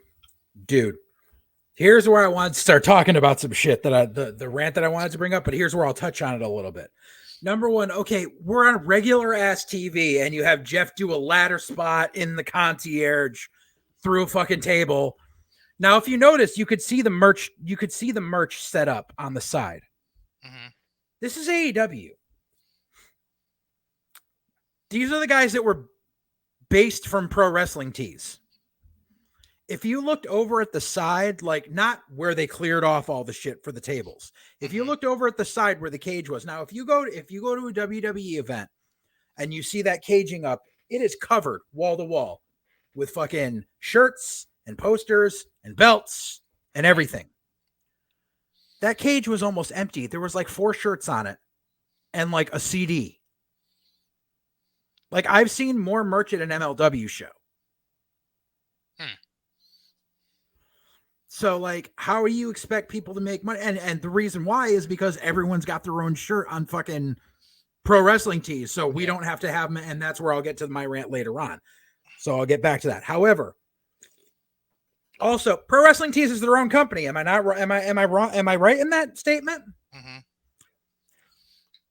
Here's where I wanted to start talking about some shit that the rant that I wanted to bring up, but here's where I'll touch on it a little bit. Number one, okay, we're on regular ass TV, and you have Jeff do a ladder spot in the concierge through a fucking table. Now, if you notice, you could see the merch. You could see the merch set up on the side. Mm-hmm. This is AEW. These are the guys that were based from Pro Wrestling Tees. If you looked over at the side, like not where they cleared off all the shit for the tables, if you looked over at the side where the cage was, now if you go to a WWE event and you see that caging up, it is covered wall to wall with fucking shirts and posters and belts and everything. That cage was almost empty. There was like 4 shirts on it and like a CD. Like I've seen more merch at an MLW show. So like, how do you expect people to make money? And the reason why is because everyone's got their own shirt on fucking Pro Wrestling Tees. So we don't have to have them. And that's where I'll get to my rant later on. So I'll get back to that. However, also Pro Wrestling Tees is their own company. Am I not right? Am I wrong? Am I right in that statement? Mm-hmm.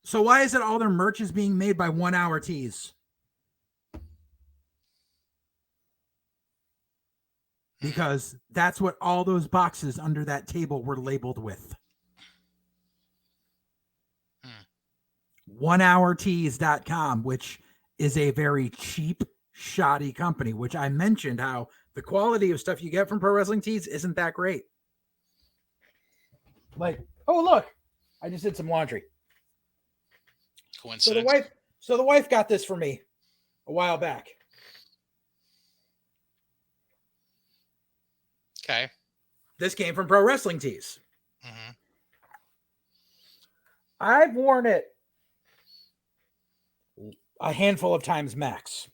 So why is it all their merch is being made by 1 Hour Tees? Because that's what all those boxes under that table were labeled with. 1hourtees.com, which is a very cheap, shoddy company, which I mentioned how the quality of stuff you get from Pro Wrestling Tees isn't that great. Like, oh, look, I just did some laundry. Coincidence. So the wife got this for me a while back. Okay. This came from Pro Wrestling Tees. Mm-hmm. I've worn it a handful of times max.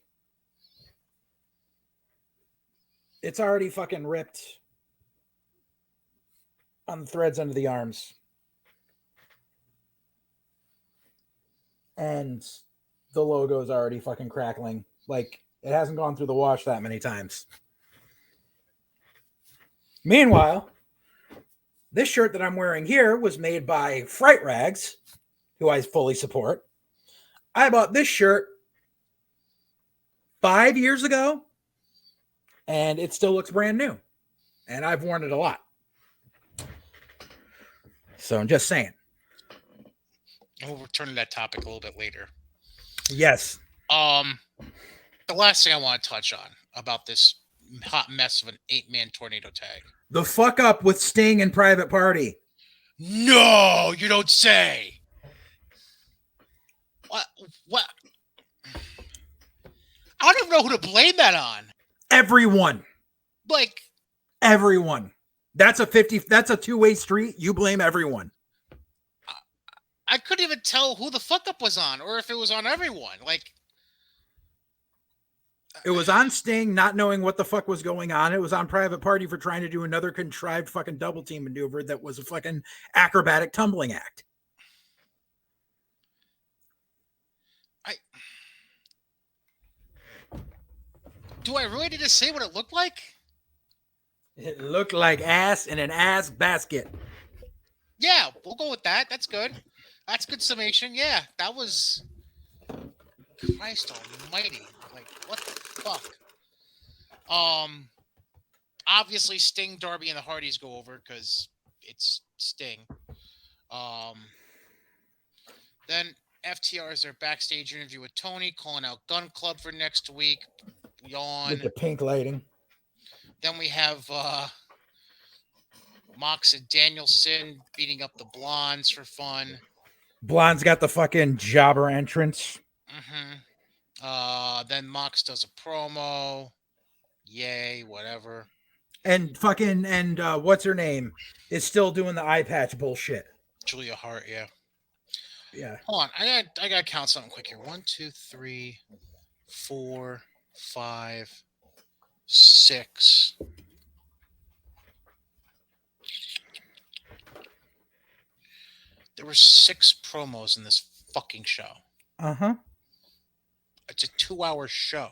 It's already fucking ripped on the threads under the arms. And the logo's already fucking crackling. Like, it hasn't gone through the wash that many times. Meanwhile, this shirt that I'm wearing here was made by Fright Rags, who I fully support. I bought this shirt 5 years ago, and it still looks brand new. And I've worn it a lot. So I'm just saying. And we'll return to that topic a little bit later. Yes. The last thing I want to touch on about this hot mess of an 8-man tornado tag. The fuck up with Sting and Private Party. No, you don't say. What? I don't even know who to blame that on. Everyone. Like, everyone. That's a two-way street. You blame everyone. I couldn't even tell who the fuck up was on, or if it was on everyone. Like, it was on Sting not knowing what the fuck was going on. It was on Private Party for trying to do another contrived fucking double team maneuver that was a fucking acrobatic tumbling act. Do I really need to say what it looked like? It looked like ass in an ass basket. Yeah, we'll go with that. That's good. That's good summation. Yeah, that was... Christ almighty. Like, what the fuck? Obviously, Sting, Darby, and the Hardys go over because it's Sting. Then FTR is their backstage interview with Tony, calling out Gun Club for next week. Yawn. With the pink lighting. Then we have Mox and Danielson beating up the Blondes for fun. Blonde's got the fucking jobber entrance. Then Mox does a promo. Yay, whatever. And what's her name is still doing the eye patch bullshit. Julia Hart, yeah. Yeah. Hold on, I gotta count something quick here. 1, 2, 3, 4, 5, 6. There were 6 promos in this fucking show. It's a 2-hour show.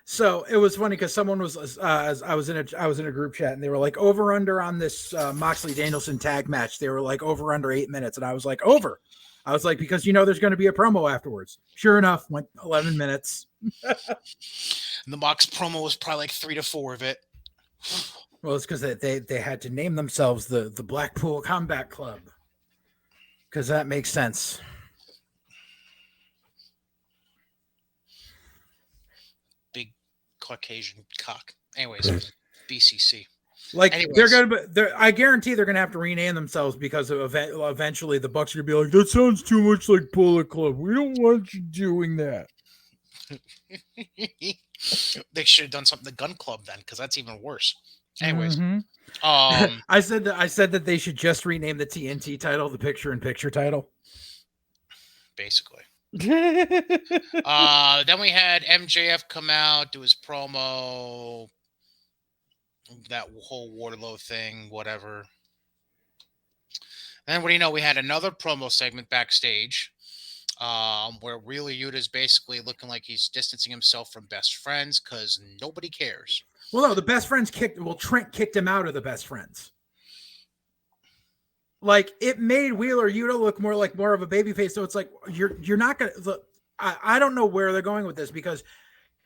So it was funny because someone was I was in a group chat and they were like over under on this Moxley Danielson tag match. They were like over under 8 minutes and I was like over. I was like, because there's going to be a promo afterwards. Sure enough, went 11 minutes. And the Mox promo was probably like 3 to 4 of it. Well, it's because they had to name themselves the Blackpool Combat Club. Because that makes sense. Big Caucasian cock. Anyways, BCC. Like I guarantee they're gonna have to rename themselves because eventually the Bucks are gonna be like, that sounds too much like Bullet Club. We don't want you doing that. They should have done something to Gun Club then, because that's even worse. Anyways, I said that they should just rename the TNT title the picture-in-picture title. Basically. Then we had MJF come out, do his promo, that whole Wardlow thing, whatever. And what do you know? We had another promo segment backstage, where Wheeler Yuta is basically looking like he's distancing himself from best friends because nobody cares. Well, no, the best friends Trent kicked him out of the best friends. Like, it made Wheeler Yuta look more of a babyface. So it's like, you're not going to look. I don't know where they're going with this because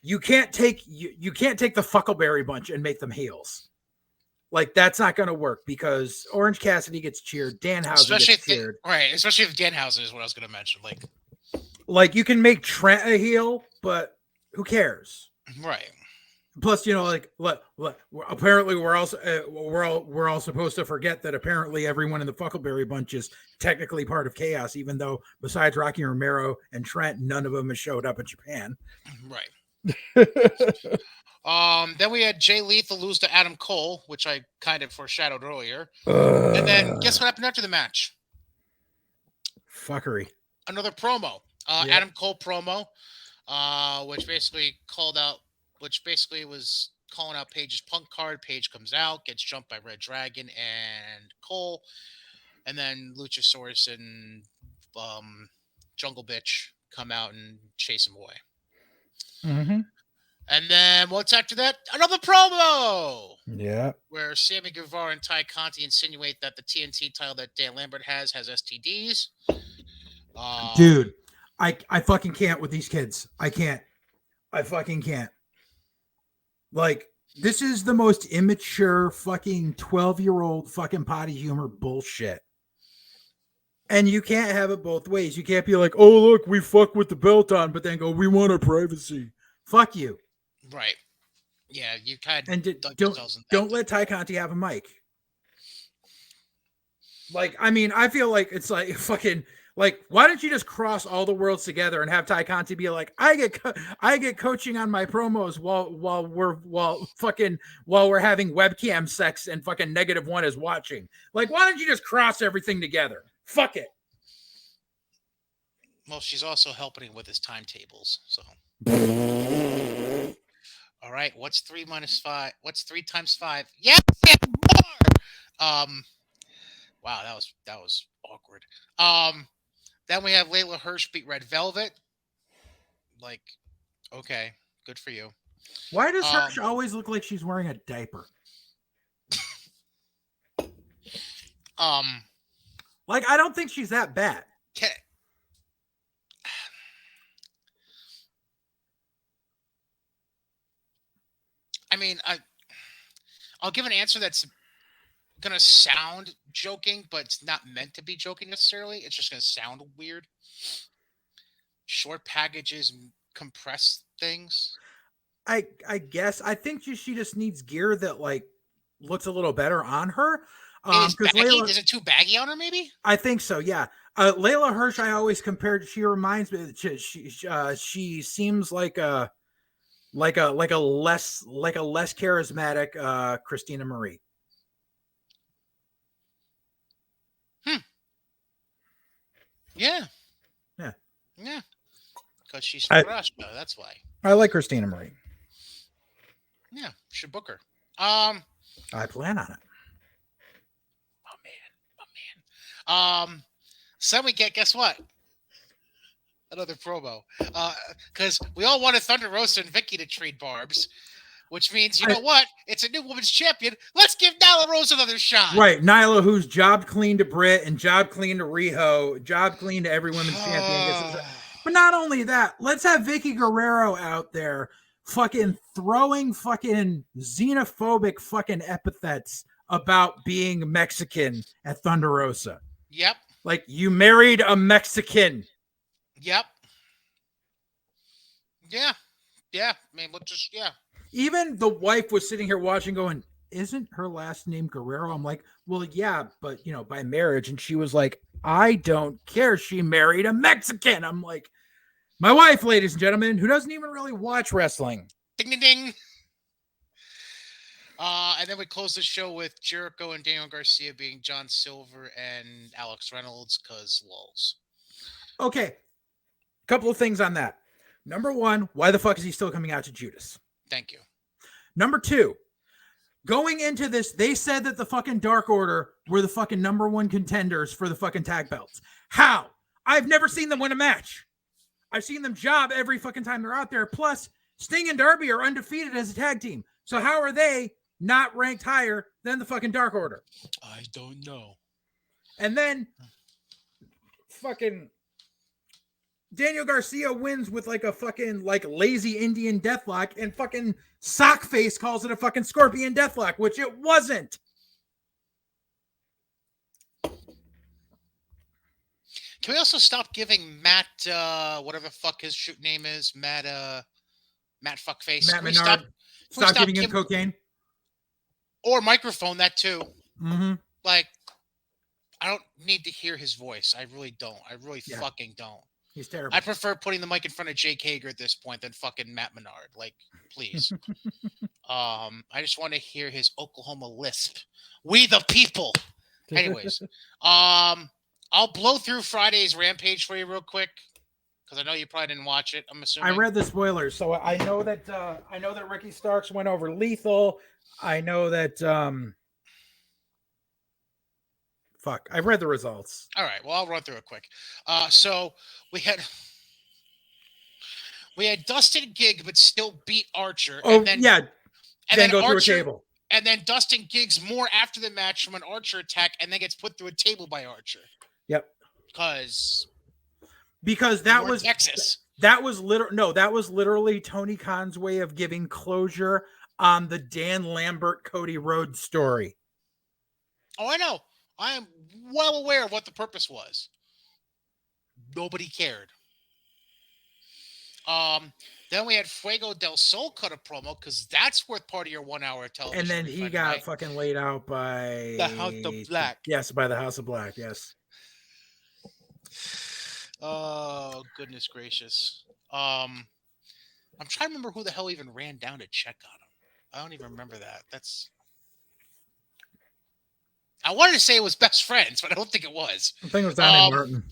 you can't take the Fuckleberry bunch and make them heels. Like, that's not going to work because Orange Cassidy gets cheered. Danhausen gets cheered. Right. Especially if Danhausen is what I was going to mention. Like you can make Trent a heel, but who cares? Right. Plus, apparently we're all supposed to forget that apparently everyone in the Fuckleberry bunch is technically part of Chaos, even though besides Rocky Romero and Trent, none of them has showed up in Japan. Right. Then we had Jay Lethal lose to Adam Cole, which I kind of foreshadowed earlier. And then guess what happened after the match? Fuckery. Another promo. Adam Cole promo, which basically was calling out Paige's punk card. Paige comes out, gets jumped by Red Dragon and Cole, and then Luchasaurus and Jungle Bitch come out and chase him away. Mm-hmm. And then what's after that? Another promo! Yeah. Where Sammy Guevara and Ty Conti insinuate that the TNT title that Dan Lambert has STDs. Dude, I fucking can't with these kids. I can't. I fucking can't. Like, This is the most immature fucking 12-year-old fucking potty humor bullshit. And you can't have it both ways. You can't be like, oh, look, we fuck with the belt on, but then go, we want our privacy. Fuck you. Right. Yeah, you kind And of dug don't yourselves in that. don't let Ty Conti have a mic. Like, I mean, I feel like it's like fucking like, why don't you just cross all the worlds together and have Ty Conti be like, I get coaching on my promos while we're having webcam sex and fucking -1 is watching. Like, why don't you just cross everything together? Fuck it. Well, she's also helping him with his timetables. So, all right, what's 3 minus 5? What's 3 times 5? Yes, and more. Wow, that was awkward. Then we have Layla Hirsch beat Red Velvet. Like, okay, good for you. Why does Hirsch always look like she's wearing a diaper? Like, I don't think she's that bad. I mean, I'll give an answer that's gonna sound joking, but it's not meant to be joking necessarily. It's just gonna sound weird. Short packages compress things. I guess I think she just needs gear that like looks a little better on her. Because Layla, is it too baggy on her? Maybe I think so. Yeah, Layla Hirsch. I always compared. She reminds me. She seems like a less charismatic Christina Marie. Yeah. Yeah. Yeah. Because she's crushed. That's why. I like Christina Marie. Yeah, should book her. I plan on it. Oh man. So we get, guess what? Another promo. Because we all wanted Thunder Rosa and Vicky to trade Barbs, which means, you know what? It's a new women's champion. Let's give Nyla Rose another shot. Right. Nyla, who's job clean to Britt and job clean to Riho, job clean to every women's champion. But not only that, let's have Vicky Guerrero out there fucking throwing fucking xenophobic fucking epithets about being Mexican at Thunder Rosa. Yep. Like, you married a Mexican. Yep. Yeah. Yeah. I mean, we'll just, yeah. Even the wife was sitting here watching going, isn't her last name Guerrero? I'm like, well, yeah, but, you know, by marriage. And she was like, I don't care. She married a Mexican. I'm like, my wife, ladies and gentlemen, who doesn't even really watch wrestling. Ding, ding, ding. And then we close the show with Jericho and Daniel Garcia being John Silver and Alex Reynolds, because lulz. Okay. Couple of things on that. Number one, why the fuck is he still coming out to Judas? Thank you. Number two, going into this, they said that the fucking Dark Order were the fucking number one contenders for the fucking tag belts. How? I've never seen them win a match. I've seen them job every fucking time they're out there. Plus, Sting and Darby are undefeated as a tag team. So how are they not ranked higher than the fucking Dark Order? I don't know. And then fucking Daniel Garcia wins with like a fucking like lazy Indian deathlock, and fucking Sockface calls it a fucking Scorpion deathlock, which it wasn't. Can we also stop giving Matt whatever the fuck his shoot name is? Matt Fuckface. Matt Menard. Stop giving him cocaine. Or microphone, that too. Mm-hmm. Like, I don't need to hear his voice. I really don't. I really fucking don't. He's terrible. I prefer putting the mic in front of Jake Hager at this point than fucking Matt Menard. Like, please. I just want to hear his Oklahoma lisp. We the people. Anyways, I'll blow through Friday's Rampage for you real quick, because I know you probably didn't watch it. I'm assuming. I read the spoilers, so I know that Ricky Starks went over lethal. I know that I've read the results. All right, well, I'll run through it quick. So we had Dustin Gig, but still beat Archer. Oh, and then, yeah. And then go Archer, through a table. And then Dustin Giggs more after the match from an Archer attack, and then gets put through a table by Archer. Yep. Because that was Texas. That was literally Tony Khan's way of giving closure on the Dan Lambert Cody Rhodes story. Oh, I know. I am well aware of what the purpose was. Nobody cared. Um, then we had Fuego del Sol cut a promo because that's worth part of your 1 hour And television then every he Friday got night. fucking laid out The House of Black. by the House of Black. Yes. Oh goodness gracious. Um, I'm trying to remember who the hell even ran down to check on him. I don't even remember that. I wanted to say it was best friends, but I don't think it was. I think it was Donnie Um, Martin.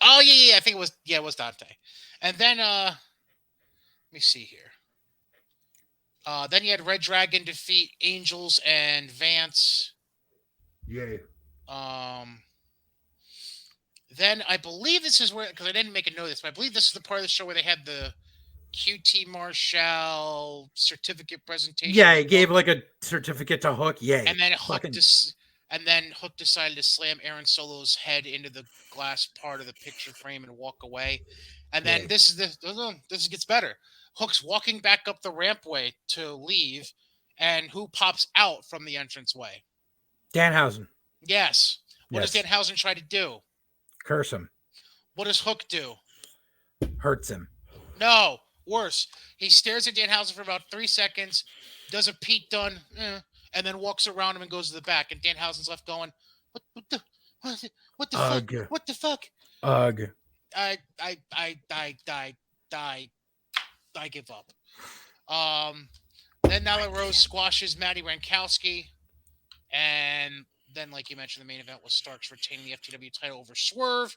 oh yeah, I think it was Dante. And then let me see here. Then you had Red Dragon defeat Angels and Vance. Yay. Um, then I believe this is where, because I didn't make a note of this, but I believe this is the part of the show where they had the QT Marshall certificate presentation Yeah, with he gave Hook, like a certificate to Hook. Yay. and then Fucking Hook decided to slam Aaron Solo's head into the glass part of the picture frame and walk away. And then yay. this gets better. Hook's walking back up the rampway to leave, and who pops out from the entranceway? Danhausen. Yes. What does Yes. Danhausen try to do? Curse him. What does Hook do? Hurts him. No, worse. He stares at Danhausen for about 3 seconds, does a Pete Dunne, and then walks around him and goes to the back. And Danhausen's left going, what the fuck? Ugh. What the fuck? Ugh. I, I, I, I, I, I, I give up. Then Nyla Rose squashes Maddie Rankowski, and then, like you mentioned, the main event was Starks retaining the FTW title over Swerve,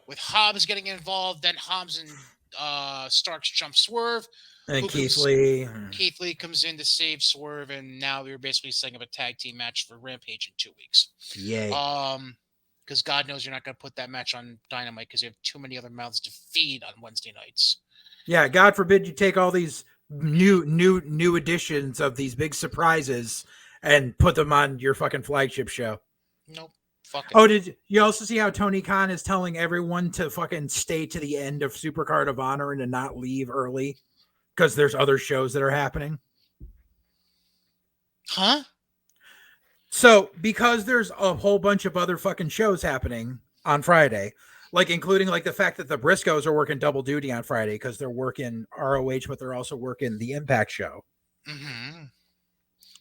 with Hobbs getting involved. Then Hobbs and Starks jump Swerve. And Keith Lee. Keith Lee comes in to save Swerve, and now we're basically setting up a tag team match for Rampage in 2 weeks. Yay. Because God knows you're not going to put that match on Dynamite because you have too many other mouths to feed on Wednesday nights. Yeah, God forbid you take all these new editions of these big surprises and put them on your fucking flagship show. Nope. Fuck it. Oh, did you also see how Tony Khan is telling everyone to fucking stay to the end of Supercard of Honor and to not leave early because there's other shows that are happening? Huh? So, because there's a whole bunch of other fucking shows happening on Friday, like including like the fact that the Briscoes are working double duty on Friday because they're working ROH, but they're also working the Impact show. Mm-hmm.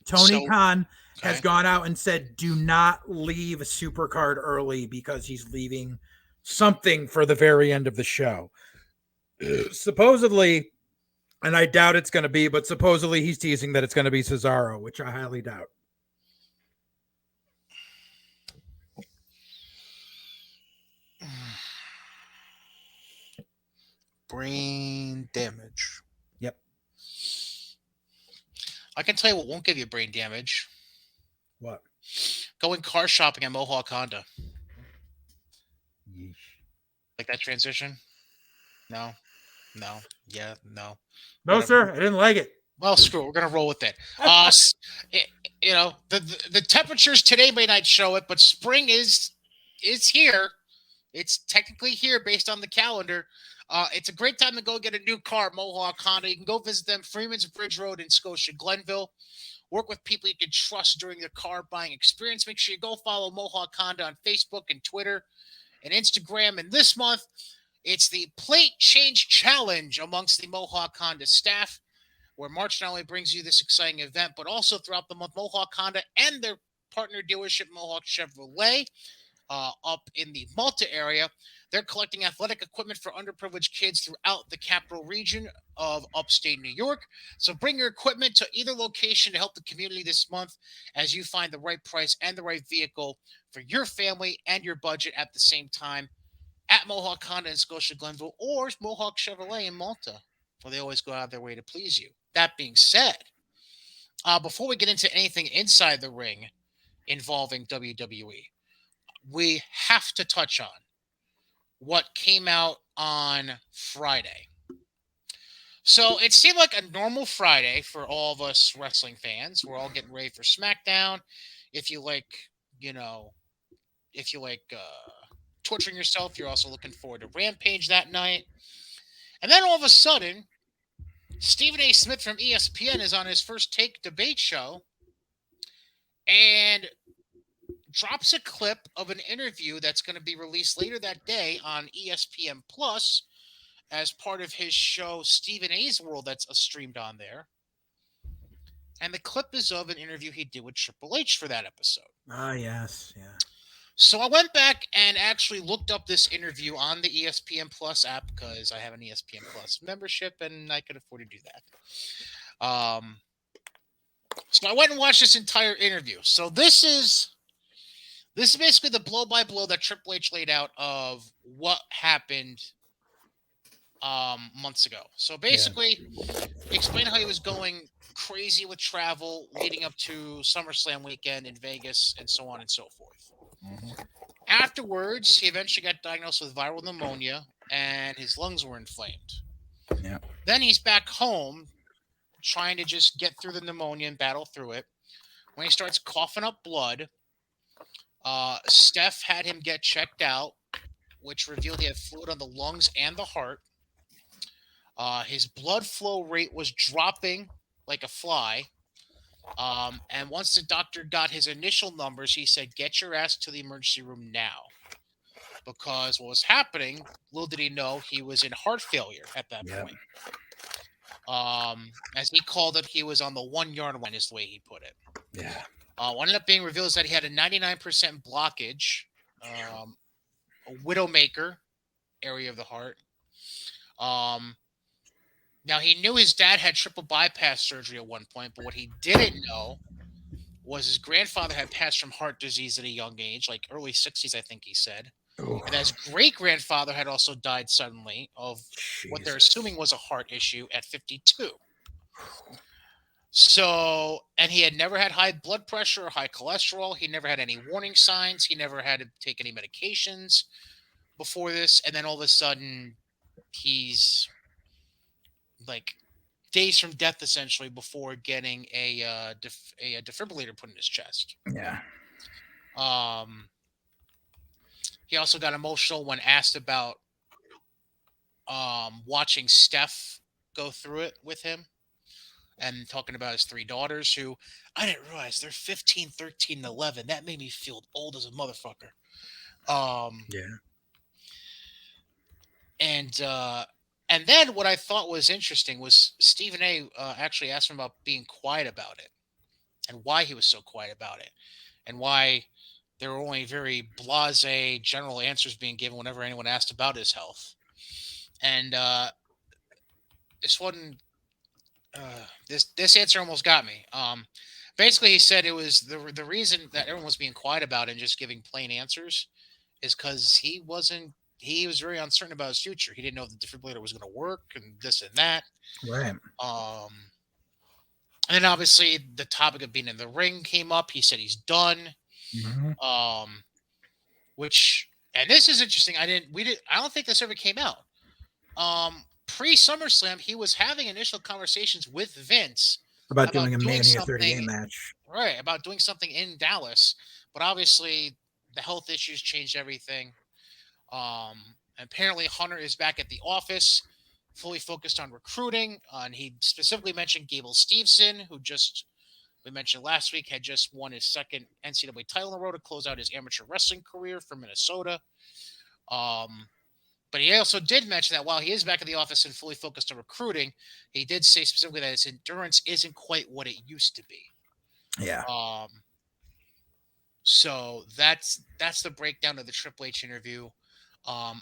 Tony Khan has gone out and said, do not leave Supercard early because he's leaving something for the very end of the show. Supposedly, and I doubt it's going to be, but supposedly he's teasing that it's going to be Cesaro, which I highly doubt. Brain damage. Yep. I can tell you what won't give you brain damage. What? Going car shopping at Mohawk Honda. Yeesh. Like that transition? No. Yeah, no. No, Whatever. sir. I didn't like it. Well, screw it. We're going to roll with it. The temperatures today may not show it, but spring is here. It's technically here based on the calendar. It's a great time to go get a new car at Mohawk Honda. You can go visit them, Freeman's Bridge Road in Scotia, Glenville. Work with people you can trust during their car buying experience. Make sure you go follow Mohawk Honda on Facebook and Twitter and Instagram. And this month, it's the Plate Change Challenge amongst the Mohawk Honda staff, where March not only brings you this exciting event, but also throughout the month, Mohawk Honda and their partner dealership, Mohawk Chevrolet, up in the Malta area, they're collecting athletic equipment for underprivileged kids throughout the capital region of upstate New York. So bring your equipment to either location to help the community this month as you find the right price and the right vehicle for your family and your budget at the same time at Mohawk Honda in Scotia Glenville or Mohawk Chevrolet in Malta, where they always go out of their way to please you. That being said, before we get into anything inside the ring involving WWE, we have to touch on what came out on Friday. So it seemed like a normal Friday for all of us wrestling fans. We're all getting ready for SmackDown. If you like torturing yourself, you're also looking forward to Rampage that night. And then all of a sudden, Stephen A. Smith from ESPN is on his First Take debate show and drops a clip of an interview that's going to be released later that day on ESPN Plus as part of his show Stephen A's World that's streamed on there. And the clip is of an interview he did with Triple H for that episode. Ah, yes, yeah. So I went back and actually looked up this interview on the ESPN Plus app because I have an ESPN Plus membership and I could afford to do that. So I went and watched this entire interview. So this is basically the blow by blow that Triple H laid out of what happened months ago. So basically, explain how he was going crazy with travel leading up to SummerSlam weekend in Vegas and so on and so forth. Mm-hmm. Afterwards, he eventually got diagnosed with viral pneumonia and his lungs were inflamed. Yeah. Then he's back home trying to just get through the pneumonia and battle through it. When he starts coughing up blood, Steph had him get checked out, which revealed he had fluid on the lungs and the heart. His blood flow rate was dropping like a fly. And once the doctor got his initial numbers, he said, "Get your ass to the emergency room now." Because what was happening, little did he know, he was in heart failure at that point. As he called it, he was on the 1 yard line, is the way he put it. Yeah. What ended up being revealed is that he had a 99% blockage, a widowmaker area of the heart. Now, he knew his dad had triple bypass surgery at one point, but what he didn't know was his grandfather had passed from heart disease at a young age, like early 60s, I think he said. Oh. And his great-grandfather had also died suddenly of what they're assuming was a heart issue at 52. So, and he had never had high blood pressure or high cholesterol. He never had any warning signs. He never had to take any medications before this. And then all of a sudden, he's like days from death, essentially, before getting a defibrillator put in his chest. Yeah. He also got emotional when asked about watching Steph go through it with him and talking about his 3 daughters who I didn't realize they're 15, 13, and 11. That made me feel old as a motherfucker. Yeah. And then what I thought was interesting was Stephen A. Actually asked him about being quiet about it and why he was so quiet about it and why there were only very blasé general answers being given whenever anyone asked about his health. And this one, this answer almost got me. Basically, he said it was the reason that everyone was being quiet about it and just giving plain answers is because he was very uncertain about his future. He didn't know if the defibrillator was going to work and this and that. Right. And then obviously the topic of being in the ring came up. He said he's done. Mm-hmm. And this is interesting. I don't think this ever came out. Pre SummerSlam, he was having initial conversations with Vince about doing a Mania 38 match. Right, about doing something in Dallas. But obviously the health issues changed everything. Apparently Hunter is back at the office, fully focused on recruiting. And he specifically mentioned Gable Steveson, who we mentioned last week, had just won his second NCAA title in a row to close out his amateur wrestling career for Minnesota. But he also did mention that while he is back at the office and fully focused on recruiting, he did say specifically that his endurance isn't quite what it used to be. Yeah. So that's the breakdown of the Triple H interview. I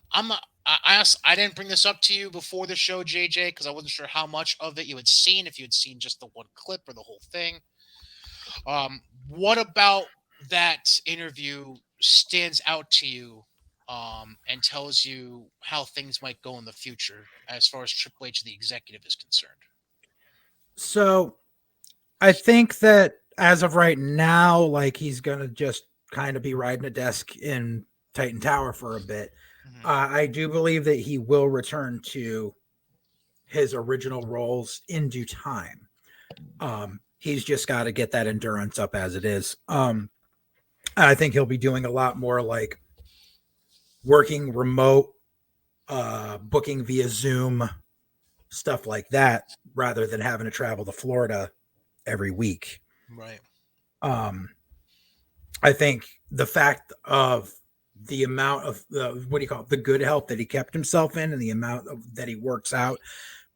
didn't bring this up to you before the show, JJ, because I wasn't sure how much of it you had seen, if you had seen just the one clip or the whole thing. What about that interview stands out to you and tells you how things might go in the future as far as Triple H, the executive, is concerned? So I think that as of right now, like, he's going to just kind of be riding a desk in Titan Tower for a bit. Mm-hmm. I do believe that he will return to his original roles in due time. He's just got to get that endurance up as it is. I think he'll be doing a lot more like working remote, booking via Zoom, stuff like that, rather than having to travel to Florida every week. Right. Um, I think the fact of the amount of the what do you call it, the good health that he kept himself in, and the amount that he works out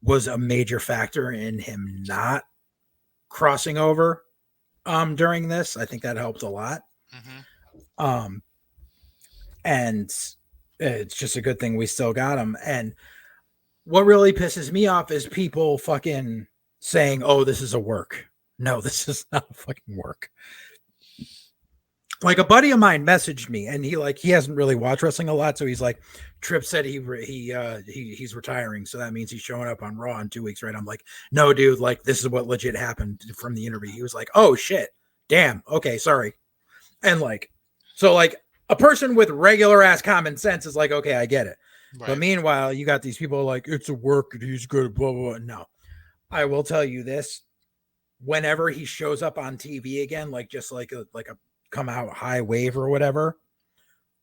was a major factor in him not crossing over during this. I think that helped a lot. Mm-hmm. Um, and it's just a good thing we still got him. And what really pisses me off is people fucking saying, "Oh, this is a work." No, this is not a fucking work. Like a buddy of mine messaged me, and he hasn't really watched wrestling a lot, so he's like, Tripp said he's retiring, so that means he's showing up on Raw in 2 weeks, right? I'm like, no, dude, like this is what legit happened from the interview. He was like, oh shit, damn, okay, sorry, and like, so like a person with regular ass common sense is like, okay, I get it, Right. but meanwhile, you got these people like it's a work, and he's good, blah blah blah. No, I will tell you this: whenever he shows up on TV again, like just like a come out high wave or whatever,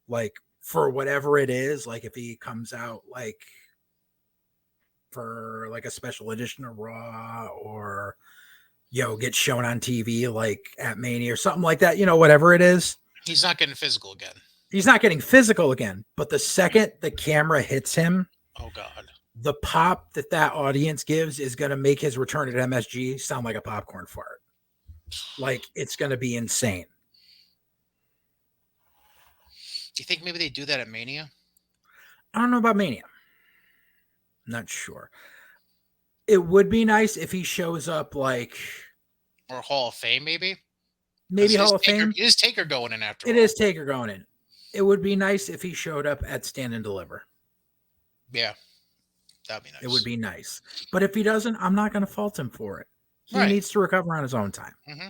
like for whatever it is, like if he comes out like for like a special edition of Raw, or gets shown on TV like at Mania or something like that, whatever it is, He's not getting physical again. he's not getting physical again. But the second the camera hits him, Oh God. the pop that audience gives is going to make his return at MSG sound like a popcorn fart. Like it's going to be insane. Do you think maybe they do that at Mania? I don't know about Mania. Not sure. It would be nice if he shows up like Or Hall of Fame, maybe? maybe Hall of Taker, Fame. it is Taker going in after It all. is Taker going in. It would be nice if he showed up at Stand and Deliver. Yeah. That'd be nice. It would be nice. But if he doesn't, I'm not going to fault him for it. He Right. needs to recover on his own time. Mm-hmm.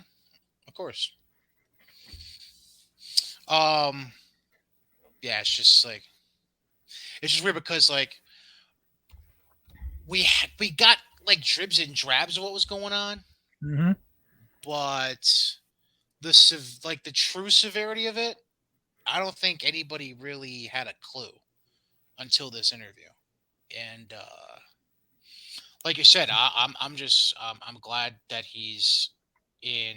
Of course. Yeah, it's just weird because like we got like dribs and drabs of what was going on, Mm-hmm. but the true severity of it, I don't think anybody really had a clue until this interview. And like you said, I'm glad that he's in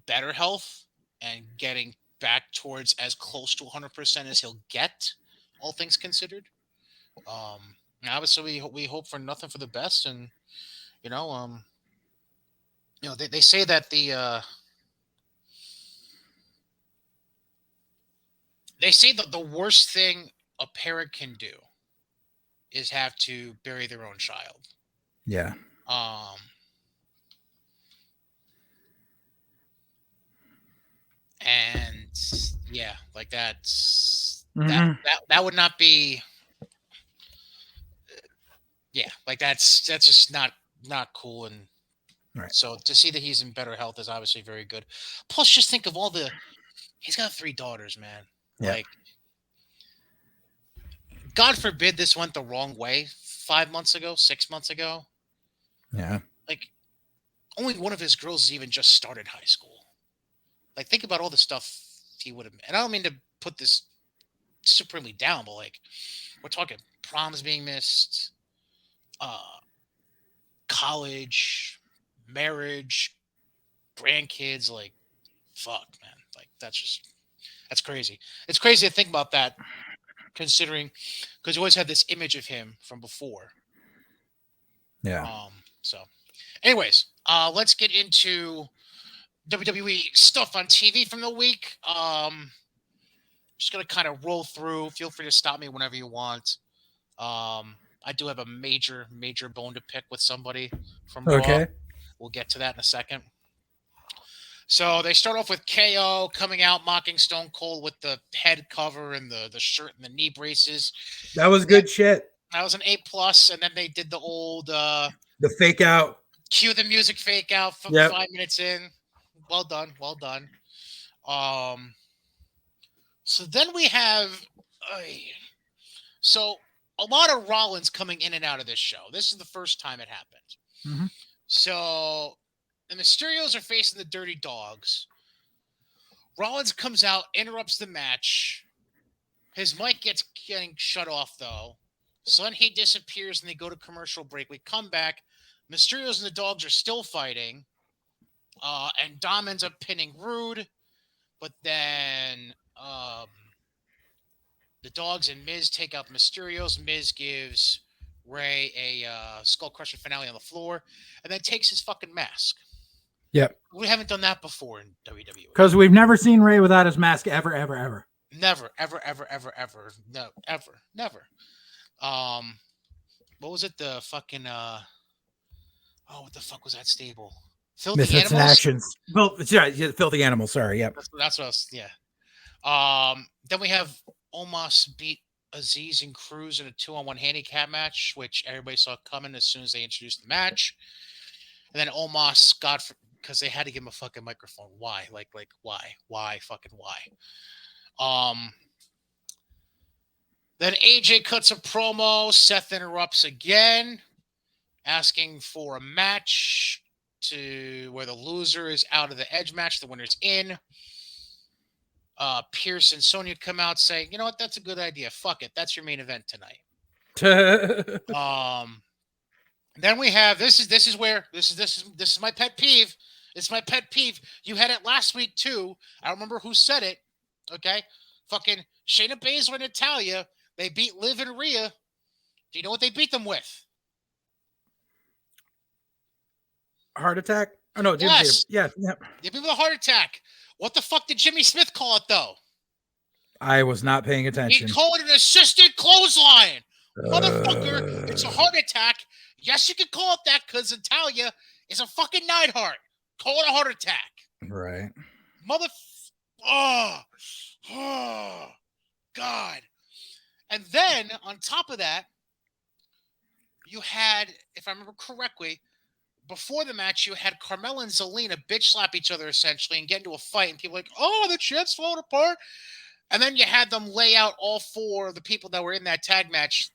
better health and getting back towards as close to 100% as he'll get, all things considered. And obviously we hope for nothing for the best, and you know, they say that they say that the worst thing a parent can do is have to bury their own child. Yeah. And yeah, like Mm-hmm. that would not be, yeah, like that's just not cool. And Right. so to see that he's in better health is obviously very good. Plus, just think of he's got 3 daughters, man. Yeah. Like, God forbid this went the wrong way 5 months ago, 6 months ago. Yeah. Like, only one of his girls has even just started high school. Like, think about all the stuff he would have. And I don't mean to put this supremely down, but like, we're talking proms being missed, college, marriage, grandkids. Like, fuck, man. Like, that's crazy. It's crazy to think about that, considering because you always had this image of him from before. Yeah. So, anyways, let's get into WWE stuff on TV from the week. Just gonna kind of roll through. Feel free to stop me whenever you want. I do have a major bone to pick with somebody from Raw. Okay. We'll get to that in a second. So they start off with KO coming out mocking Stone Cold with the head cover and the shirt and the knee braces. That was good shit. That was an A+, and then they did the old the fake out. Cue the music fake out from 5 minutes in. Well done. So then we have so a lot of Rollins coming in and out of this show. This is the first time it happened. Mm-hmm. So the Mysterios are facing the Dirty Dogs. Rollins comes out, interrupts the match. His mic getting shut off though. So then he disappears and they go to commercial break. We come back. Mysterios and the dogs are still fighting. And Dom ends up pinning Rude. But then the dogs and Miz take out Mysterios. Miz gives Ray a skull crusher finale on the floor and then takes his fucking mask. Yep. We haven't done that before in WWE. Because we've never seen Ray without his mask ever, ever, ever. Never, ever, ever, ever, ever. No, ever, never. What was it? The fucking what the fuck was that stable? Filthy Misfits in Animals. Actions. Well, yeah, Filthy Animals. Sorry, yep. That's what I was. Yeah. Then we have Omos beat Aziz and Cruz in a 2-on-1 handicap match, which everybody saw coming as soon as they introduced the match. And then Omos got because they had to give him a fucking microphone. Why? Like why? Fucking why? Then AJ cuts a promo. Seth interrupts again, asking for a match to where the loser is out of the Edge match, the winner's in. Pierce and Sonya come out saying, "You know what? That's a good idea. Fuck it. That's your main event tonight." Then we have this is my pet peeve. It's my pet peeve. You had it last week too. I don't remember who said it. Okay, fucking Shayna Baszler and Natalya. They beat Liv and Rhea. Do you know what they beat them with? Heart attack? Oh no, Jimmy. Yes. Yes. Yep. They beat them with a heart attack. What the fuck did Jimmy Smith call it though? I was not paying attention. He called it an assisted clothesline. Motherfucker, it's a heart attack. Yes, you can call it that because Natalia is a fucking Neidhart. Call it a heart attack. Right. Oh, God. And then, on top of that, you had, if I remember correctly, before the match, you had Carmella and Zelina bitch slap each other, essentially, and get into a fight, and people were like, oh, the shit's falling apart. And then you had them lay out all four of the people that were in that tag match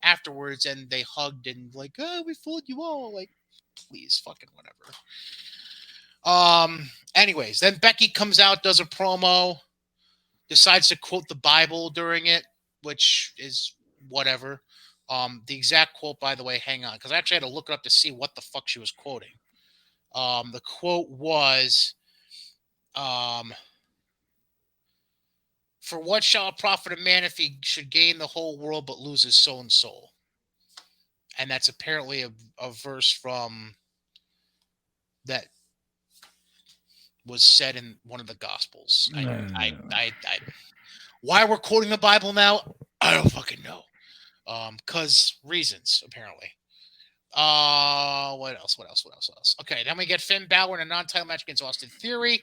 afterwards, and they hugged and like, oh, we fooled you all. Like, please, fucking whatever. Anyways, then Becky comes out, does a promo, decides to quote the Bible during it, which is whatever. The exact quote, by the way, hang on, because I actually had to look it up to see what the fuck she was quoting. The quote was, for what shall it profit a man if he should gain the whole world but lose his soul and soul? And that's apparently a verse from that was said in one of the Gospels. Why we're quoting the Bible now, I don't fucking know. Because reasons, apparently. What else? Okay, then we get Finn Balor in a non-title match against Austin Theory.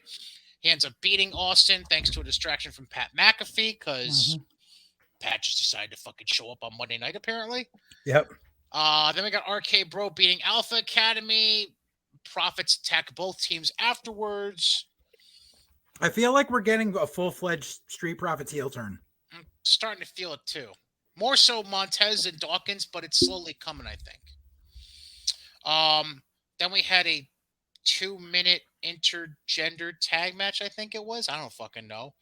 He ends up beating Austin thanks to a distraction from Pat McAfee because Pat just decided to fucking show up on Monday night, apparently. Yep. Then we got RK Bro beating Alpha Academy. Profits attack both teams afterwards. I feel like we're getting a full-fledged Street Profits heel turn. I'm starting to feel it too. More so Montez and Dawkins, but it's slowly coming, I think. Then we had a 2-minute intergender tag match, I think it was. I don't fucking know.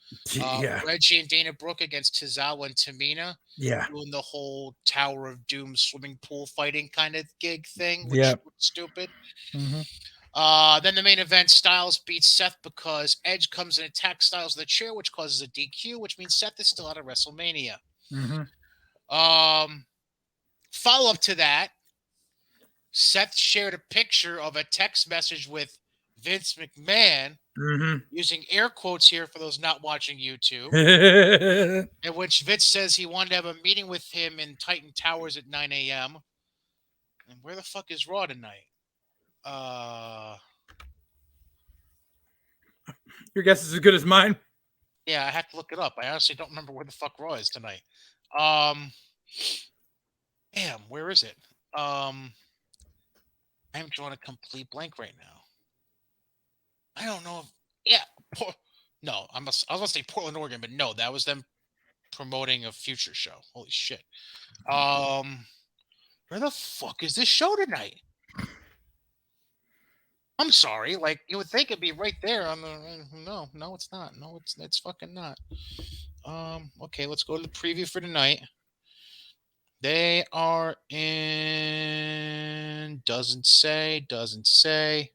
Reggie and Dana Brooke against Tozawa and Tamina. Yeah. Doing the whole Tower of Doom swimming pool fighting kind of gig thing, which was stupid. Then the main event, Styles beats Seth because Edge comes and attacks Styles with the chair, which causes a DQ, which means Seth is still out of WrestleMania. Follow up to that, Seth shared a picture of a text message with Vince McMahon, using air quotes here for those not watching YouTube, in which Vince says he wanted to have a meeting with him in Titan Towers at 9 a.m. And where the fuck is Raw tonight? Your guess is as good as mine. Yeah, I have to look it up. I honestly don't remember where the fuck Raw is tonight. Damn, where is it? I'm drawing a complete blank right now. I don't know no, I was going to say Portland, Oregon, but no, that was them promoting a future show. Holy shit. Where the fuck is this show tonight? I'm sorry. Like, you would think it'd be right there on the. No, it's not. No, it's fucking not. Okay, let's go to the preview for tonight. They are in. Doesn't say. Doesn't say.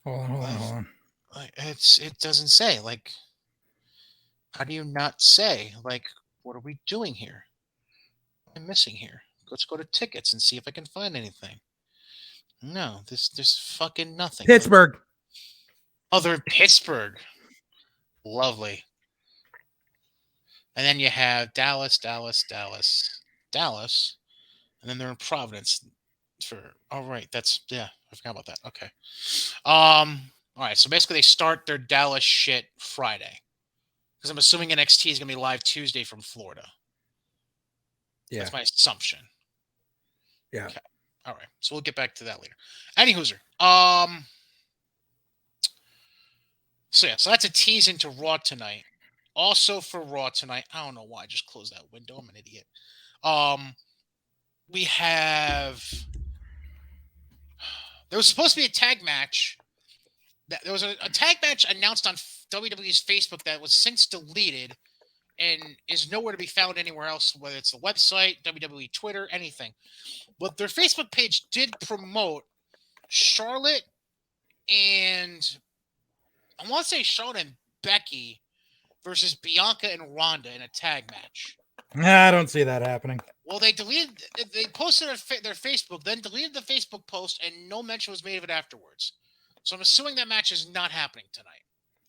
Hold on. It doesn't say. Like, how do you not say? Like, what are we doing here? What am I missing here? Let's go to tickets and see if I can find anything. No, there's fucking nothing. Pittsburgh. Oh, they're in Pittsburgh. Lovely. And then you have Dallas, Dallas, Dallas, Dallas, and then they're in Providence for. Oh right, that's yeah. I forgot about that. Okay. All right. So basically, they start their Dallas shit Friday because I'm assuming NXT is gonna be live Tuesday from Florida. Yeah. That's my assumption. Yeah. Okay. All right. So we'll get back to that later. Any hooser. So yeah. So that's a tease into Raw tonight. Also for Raw tonight. I don't know why I just closed that window. I'm an idiot. We have. There was supposed to be a tag match. There was a tag match announced on WWE's Facebook that was since deleted and is nowhere to be found anywhere else, whether it's the website, WWE Twitter, anything. But their Facebook page did promote Charlotte and I want to say Charlotte and Becky versus Bianca and Ronda in a tag match. I don't see that happening. Well, they posted their Facebook, then deleted the Facebook post, and no mention was made of it afterwards. So I'm assuming that match is not happening tonight.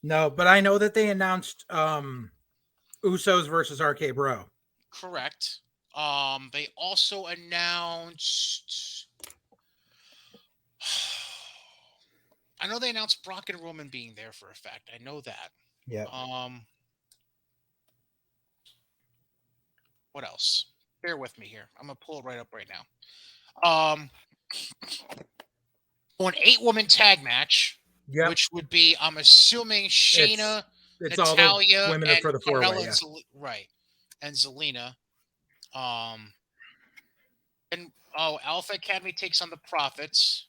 No, but I know that they announced Usos versus RK Bro. Correct. They also announced. I know they announced Brock and Roman being there for a fact. I know that. Yeah. What else? Bear with me here. I'm gonna pull it right up right now. An 8-woman tag match, which would be, I'm assuming, Shayna, it's Natalia, all the women and for the four-way, right, and Zelina. And Alpha Academy takes on the Profits.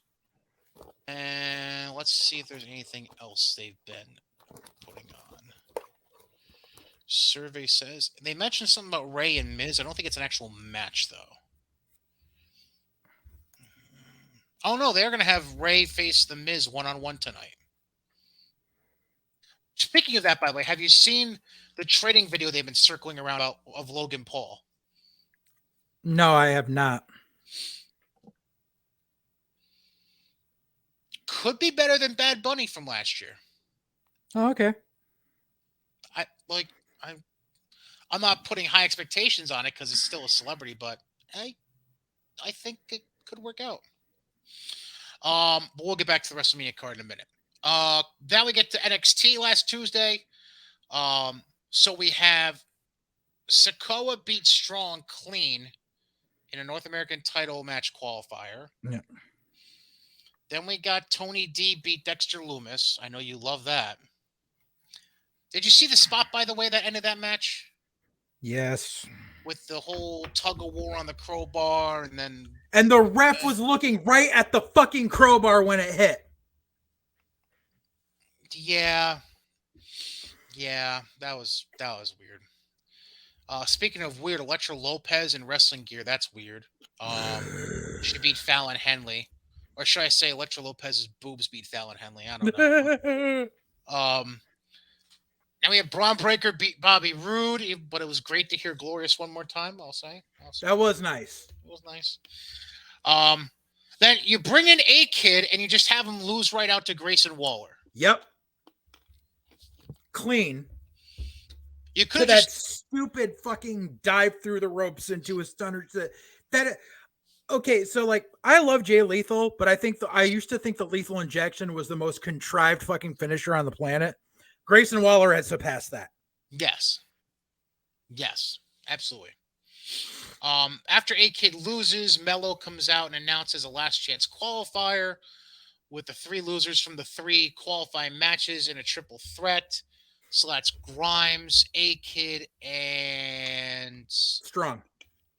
And let's see if there's anything else they've been putting on. Survey says they mentioned something about Ray and Miz. I don't think it's an actual match though. Oh no, they're gonna have Ray face the Miz one-on-one tonight. Speaking of that, by the way, have you seen the trading video they've been circling around of Logan Paul? No, I have not. Could be better than Bad Bunny from last year. Oh, okay. I'm not putting high expectations on it because it's still a celebrity, but I think it could work out. But we'll get back to the WrestleMania card in a minute. Then we get to NXT last Tuesday. So we have Sikoa beat Strong clean in a North American title match qualifier. Yeah. Then we got Tony D beat Dexter Lumis. I know you love that. Did you see the spot, by the way, that ended that match? Yes. With the whole tug of war on the crowbar and the ref was looking right at the fucking crowbar when it hit. Yeah, that was weird. Speaking of weird, Elektra Lopez in wrestling gear, that's weird. She beat Fallon Henley. Or should I say Elektra Lopez's boobs beat Fallon Henley? I don't know. Now we have Braun Breaker beat Bobby Roode, but it was great to hear Glorious one more time, I'll say. That was nice. It was nice. Then you bring in A-Kid and you just have him lose right out to Grayson Waller. Yep. Clean. You could that stupid fucking dive through the ropes into a stunner. Okay, so like I love Jay Lethal, but I used to think the Lethal Injection was the most contrived fucking finisher on the planet. Grayson Waller has surpassed that. Yes, absolutely. After A-Kid loses, Mello comes out and announces a last chance qualifier with the 3 losers from the 3 qualifying matches in a triple threat. So that's Grimes, A-Kid, and Strong.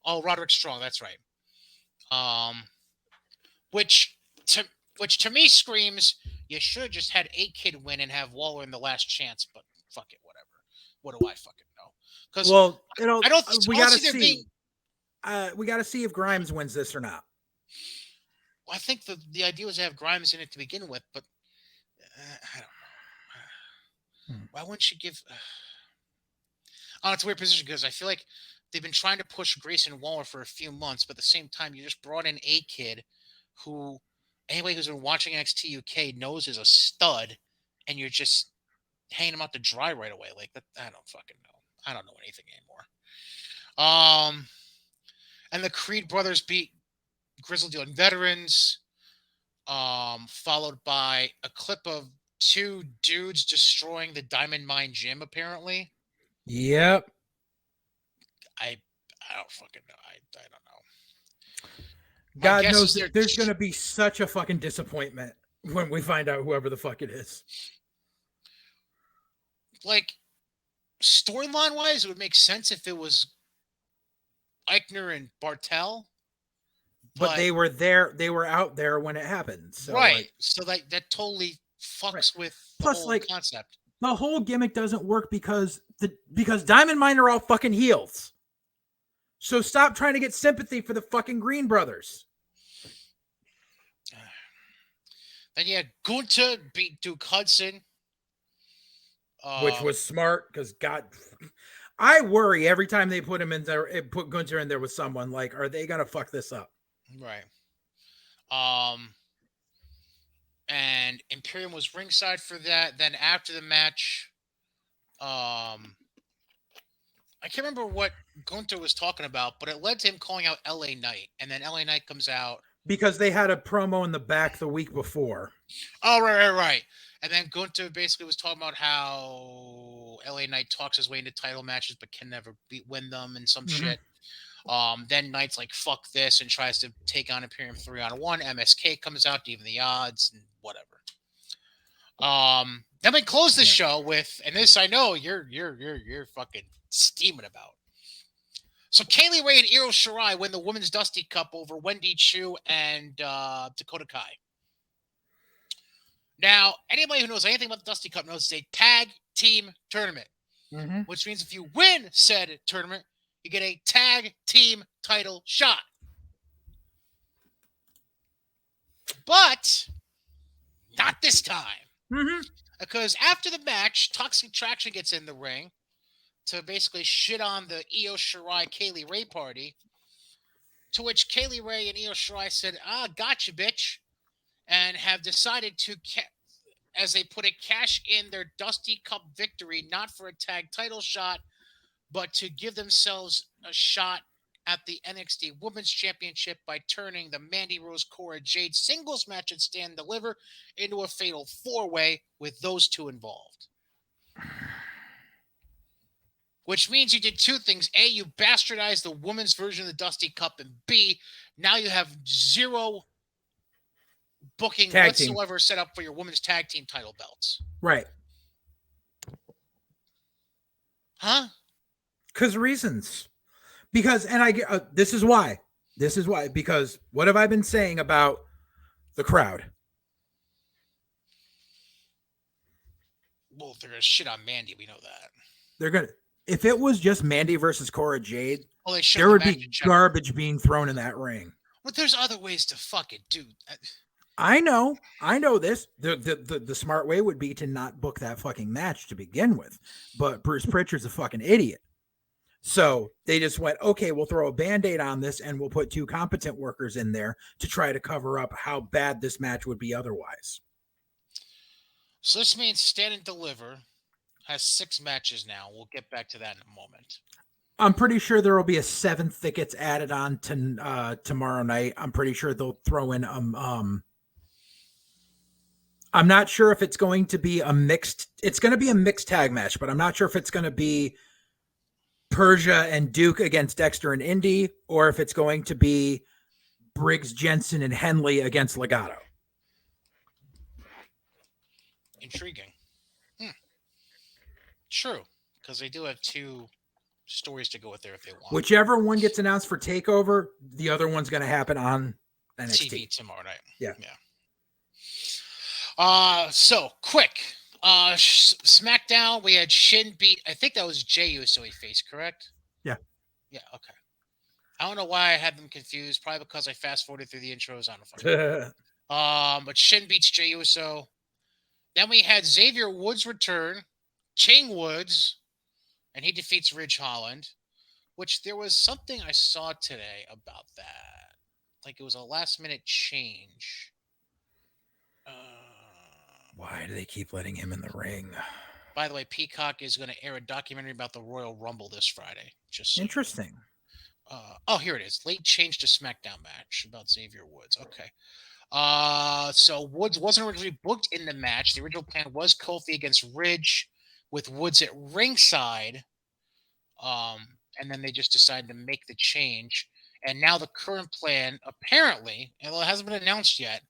Oh, Roderick Strong. That's right. Which to me screams you should have just had A-Kid win and have Waller in the last chance. But fuck it, whatever. What do I fucking know? Because well, I don't. We gotta see. We got to see if Grimes wins this or not. Well, I think the idea was to have Grimes in it to begin with, but I don't know. Why wouldn't you give? Oh, it's a weird position because I feel like they've been trying to push Grayson Waller for a few months, but at the same time, you just brought in a kid who anybody who's been watching NXT UK knows is a stud, and you're just hanging him out to dry right away. Like that, I don't fucking know. I don't know anything anymore. And the Creed brothers beat Grizzled Young Veterans. Followed by a clip of two dudes destroying the Diamond Mine gym. Apparently, Yep. I don't fucking know. I don't know. My God guess knows is that there's going to be such a fucking disappointment when we find out whoever the fuck it is. Like, storyline wise, it would make sense if it was Eichner and Bartel. But they were there. They were out there when it happened. So, right. Like, so that totally fucks with the plus, whole like, concept. The whole gimmick doesn't work because Diamond Mine are all fucking heels. So stop trying to get sympathy for the fucking Green Brothers. Then you had Gunther beat Duke Hudson. Which was smart because God, I worry every time they put him in there, put Gunther in there with someone. Like, are they gonna fuck this up? Right. And Imperium was ringside for that. Then after the match, I can't remember what Gunther was talking about, but it led to him calling out LA Knight, and then LA Knight comes out because they had a promo in the back the week before. Oh, right. And then Gunther basically was talking about how LA Knight talks his way into title matches but can never win them and some shit. Then Knight's like, fuck this, and tries to take on Imperium 3-on-1. MSK comes out to even the odds and whatever. Then we close the show with, and this I know you're fucking steaming about. So Kaylee Ray and Io Shirai win the Women's Dusty Cup over Wendy Chu and Dakota Kai. Now, anybody who knows anything about the Dusty Cup knows it's a tag team tournament, which means if you win said tournament, you get a tag team title shot. But not this time. Because after the match, Toxic Attraction gets in the ring to basically shit on the Io Shirai Kaylee Ray party. To which Kaylee Ray and Io Shirai said, gotcha, bitch. And have decided to, as they put it, cash in their Dusty Cup victory, not for a tag title shot, but to give themselves a shot at the NXT Women's Championship by turning the Mandy Rose Cora Jade singles match at Stand Deliver into a fatal four-way with those two involved. Which means you did two things. A, you bastardized the women's version of the Dusty Cup, and B, now you have zero booking tag whatsoever set up for your women's tag team title belts. Right. Huh? Because reasons. Because, and I get, this is why. Because what have I been saying about the crowd? Well, they're going to shit on Mandy. We know that. They're going to, if it was just Mandy versus Cora Jade, well, there would be garbage being thrown in that ring. But there's other ways to fuck it, dude. I know this. The smart way would be to not book that fucking match to begin with. But Bruce Pritchard's a fucking idiot. So they just went, okay, we'll throw a Band-Aid on this and we'll put two competent workers in there to try to cover up how bad this match would be otherwise. So this means Stand and Deliver has 6 matches now. We'll get back to that in a moment. I'm pretty sure there will be a 7th that gets added on to tomorrow night. I'm pretty sure they'll throw in I'm not sure if it's going to be a mixed. It's going to be a mixed tag match, but I'm not sure if it's going to be Persia and Duke against Dexter and Indy, or if it's going to be Briggs, Jensen, and Henley against Legato. Intriguing. True, because they do have 2 stories to go with there if they want. Whichever one gets announced for TakeOver, the other one's going to happen on NXT. TV tomorrow night. Yeah. So quick. SmackDown, we had Shin beat, I think that was Jey Uso he faced, correct? Yeah. Yeah, okay. I don't know why I had them confused. Probably because I fast forwarded through the intros. I don't fucking yeah. know. But Shin beats Jey Uso. Then we had Xavier Woods return, King Woods, and he defeats Ridge Holland. Which there was something I saw today about that. Like it was a last minute change. Why do they keep letting him in the ring? By the way, Peacock is going to air a documentary about the Royal Rumble this Friday. Just so Interesting. You know. Here it is. Late change to SmackDown match about Xavier Woods. Okay. So Woods wasn't originally booked in the match. The original plan was Kofi against Ridge, with Woods at ringside. And then they just decided to make the change. And now the current plan, apparently, and it hasn't been announced yet.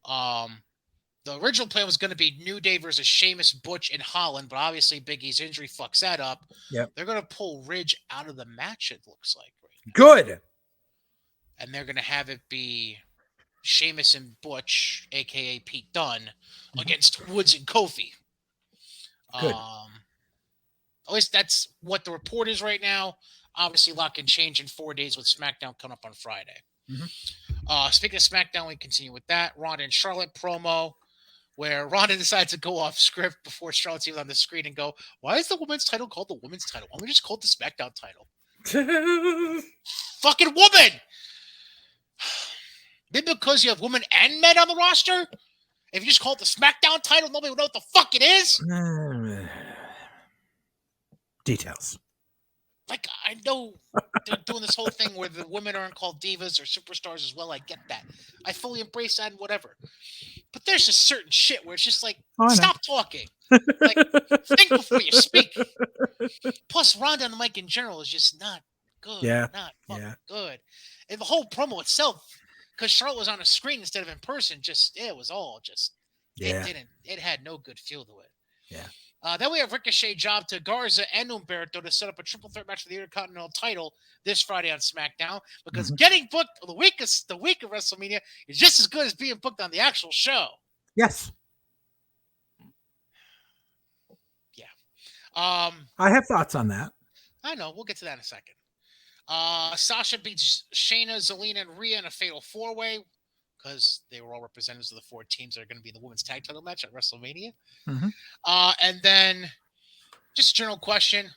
The original plan was going to be New Day versus Sheamus, Butch, and Holland, but obviously Big E's injury fucks that up. Yep. They're going to pull Ridge out of the match, it looks like. Right now. Good. And they're going to have it be Sheamus and Butch, a.k.a. Pete Dunne, against Woods and Kofi. Good. At least that's what the report is right now. Obviously, a lot can change in 4 days with SmackDown coming up on Friday. Speaking of SmackDown, we continue with that. Ronda and Charlotte promo, where Ronda decides to go off script before Charlotte's even on the screen and go, why is the women's title called the women's title? Why don't we just call it the SmackDown title? Fucking woman! Maybe because you have women and men on the roster? If you just call it the SmackDown title, nobody would know what the fuck it is? Details. Like, I know they're doing this whole thing where the women aren't called divas or superstars as well. I get that. I fully embrace that and whatever. But there's just certain shit where it's just like, stop talking. Like, think before you speak. Plus, Ronda on the mic in general is just not good. Yeah. Not fucking good. And the whole promo itself, because Charlotte was on a screen instead of in person, it was all just, it had no good feel to it. Yeah. Then we have Ricochet job to Garza and Humberto to set up a triple threat match for the Intercontinental title this Friday on SmackDown, because getting booked the week of WrestleMania is just as good as being booked on the actual show. Yes. Yeah. I have thoughts on that. I know. We'll get to that in a second. Sasha beats Shayna, Zelina, and Rhea in a fatal 4-way, because they were all representatives of the 4 teams that are going to be in the women's tag title match at WrestleMania. And then, just a general question.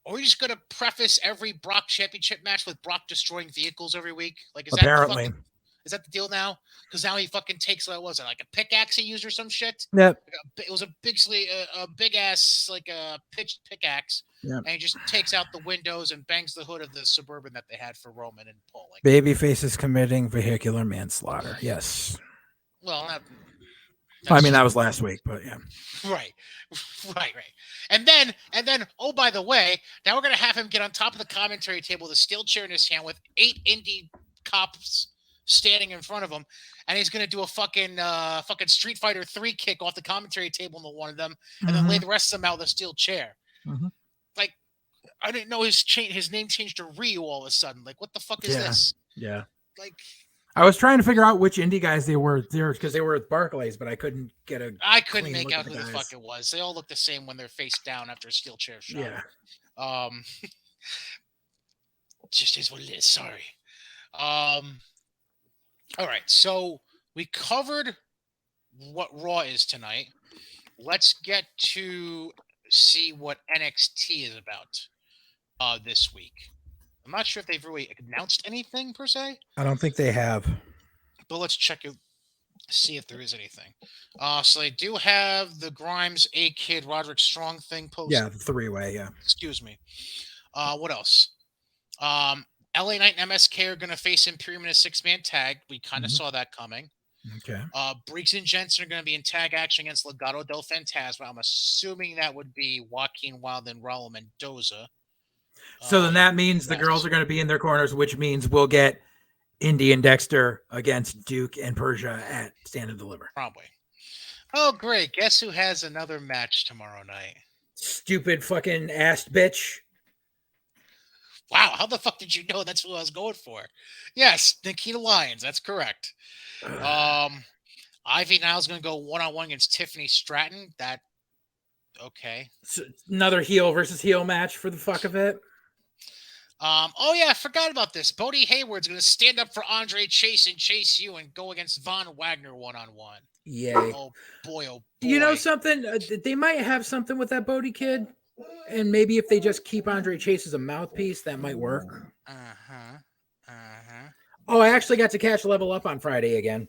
Are we just going to preface every Brock championship match with Brock destroying vehicles every week? Like, is that the deal now? Because now he fucking takes, what was it, like a pickaxe he used or some shit? Yep. It was a big ass, like a pitched pickaxe. Yep. And he just takes out the windows and bangs the hood of the Suburban that they had for Roman and Paul. Like, Babyface is committing vehicular manslaughter. Yes. Well, that was last week, but yeah. Right. And then, oh, by the way, now we're going to have him get on top of the commentary table with a steel chair in his hand with 8 indie cops standing in front of him, and he's going to do a fucking Street Fighter 3 kick off the commentary table into one of them, and then lay the rest of them out with a steel chair. Like, I didn't know his name changed to Ryu all of a sudden. Like, what the fuck is this? Yeah. Like, I was trying to figure out which indie guys they were there, because they were at Barclays, but I couldn't make out who the fuck it was. They all look the same when they're face down after a steel chair shot. Yeah. Just is what it is. Sorry. All right. So we covered what Raw is tonight. Let's get to see what NXT is about this week. I'm not sure if they've really announced anything per se. I don't think they have. But let's check it, see if there is anything. So they do have the Grimes, A-Kid, Roderick Strong thing posted. Yeah, the 3-way, yeah. Excuse me. What else? LA Knight and MSK are going to face Imperium in a 6-man tag. We kind of saw that coming. Okay. Briggs and Jensen are going to be in tag action against Legado del Fantasma. I'm assuming that would be Joaquin Wilde and Raul Mendoza. So then that means the girls are going to be in their corners, which means we'll get Indy and Dexter against Duke and Persia at Stand and Deliver. Probably. Oh, great. Guess who has another match tomorrow night? Stupid fucking ass bitch. Wow, how the fuck did you know that's who I was going for? Yes, Nikita Lyons. That's correct. Ivy Niles going to go one-on-one against Tiffany Stratton. Okay. So another heel versus heel match for the fuck of it. Oh yeah, I forgot about this. Bodie Hayward's gonna stand up for Andre Chase and chase you and go against Von Wagner 1-on-1. Yay. Oh boy, oh You know boy. something? They might have something with that Bodie kid. And maybe if they just keep Andre Chase as a mouthpiece, that might work. Uh-huh. Uh-huh. Oh, I actually got to catch Level Up on Friday again.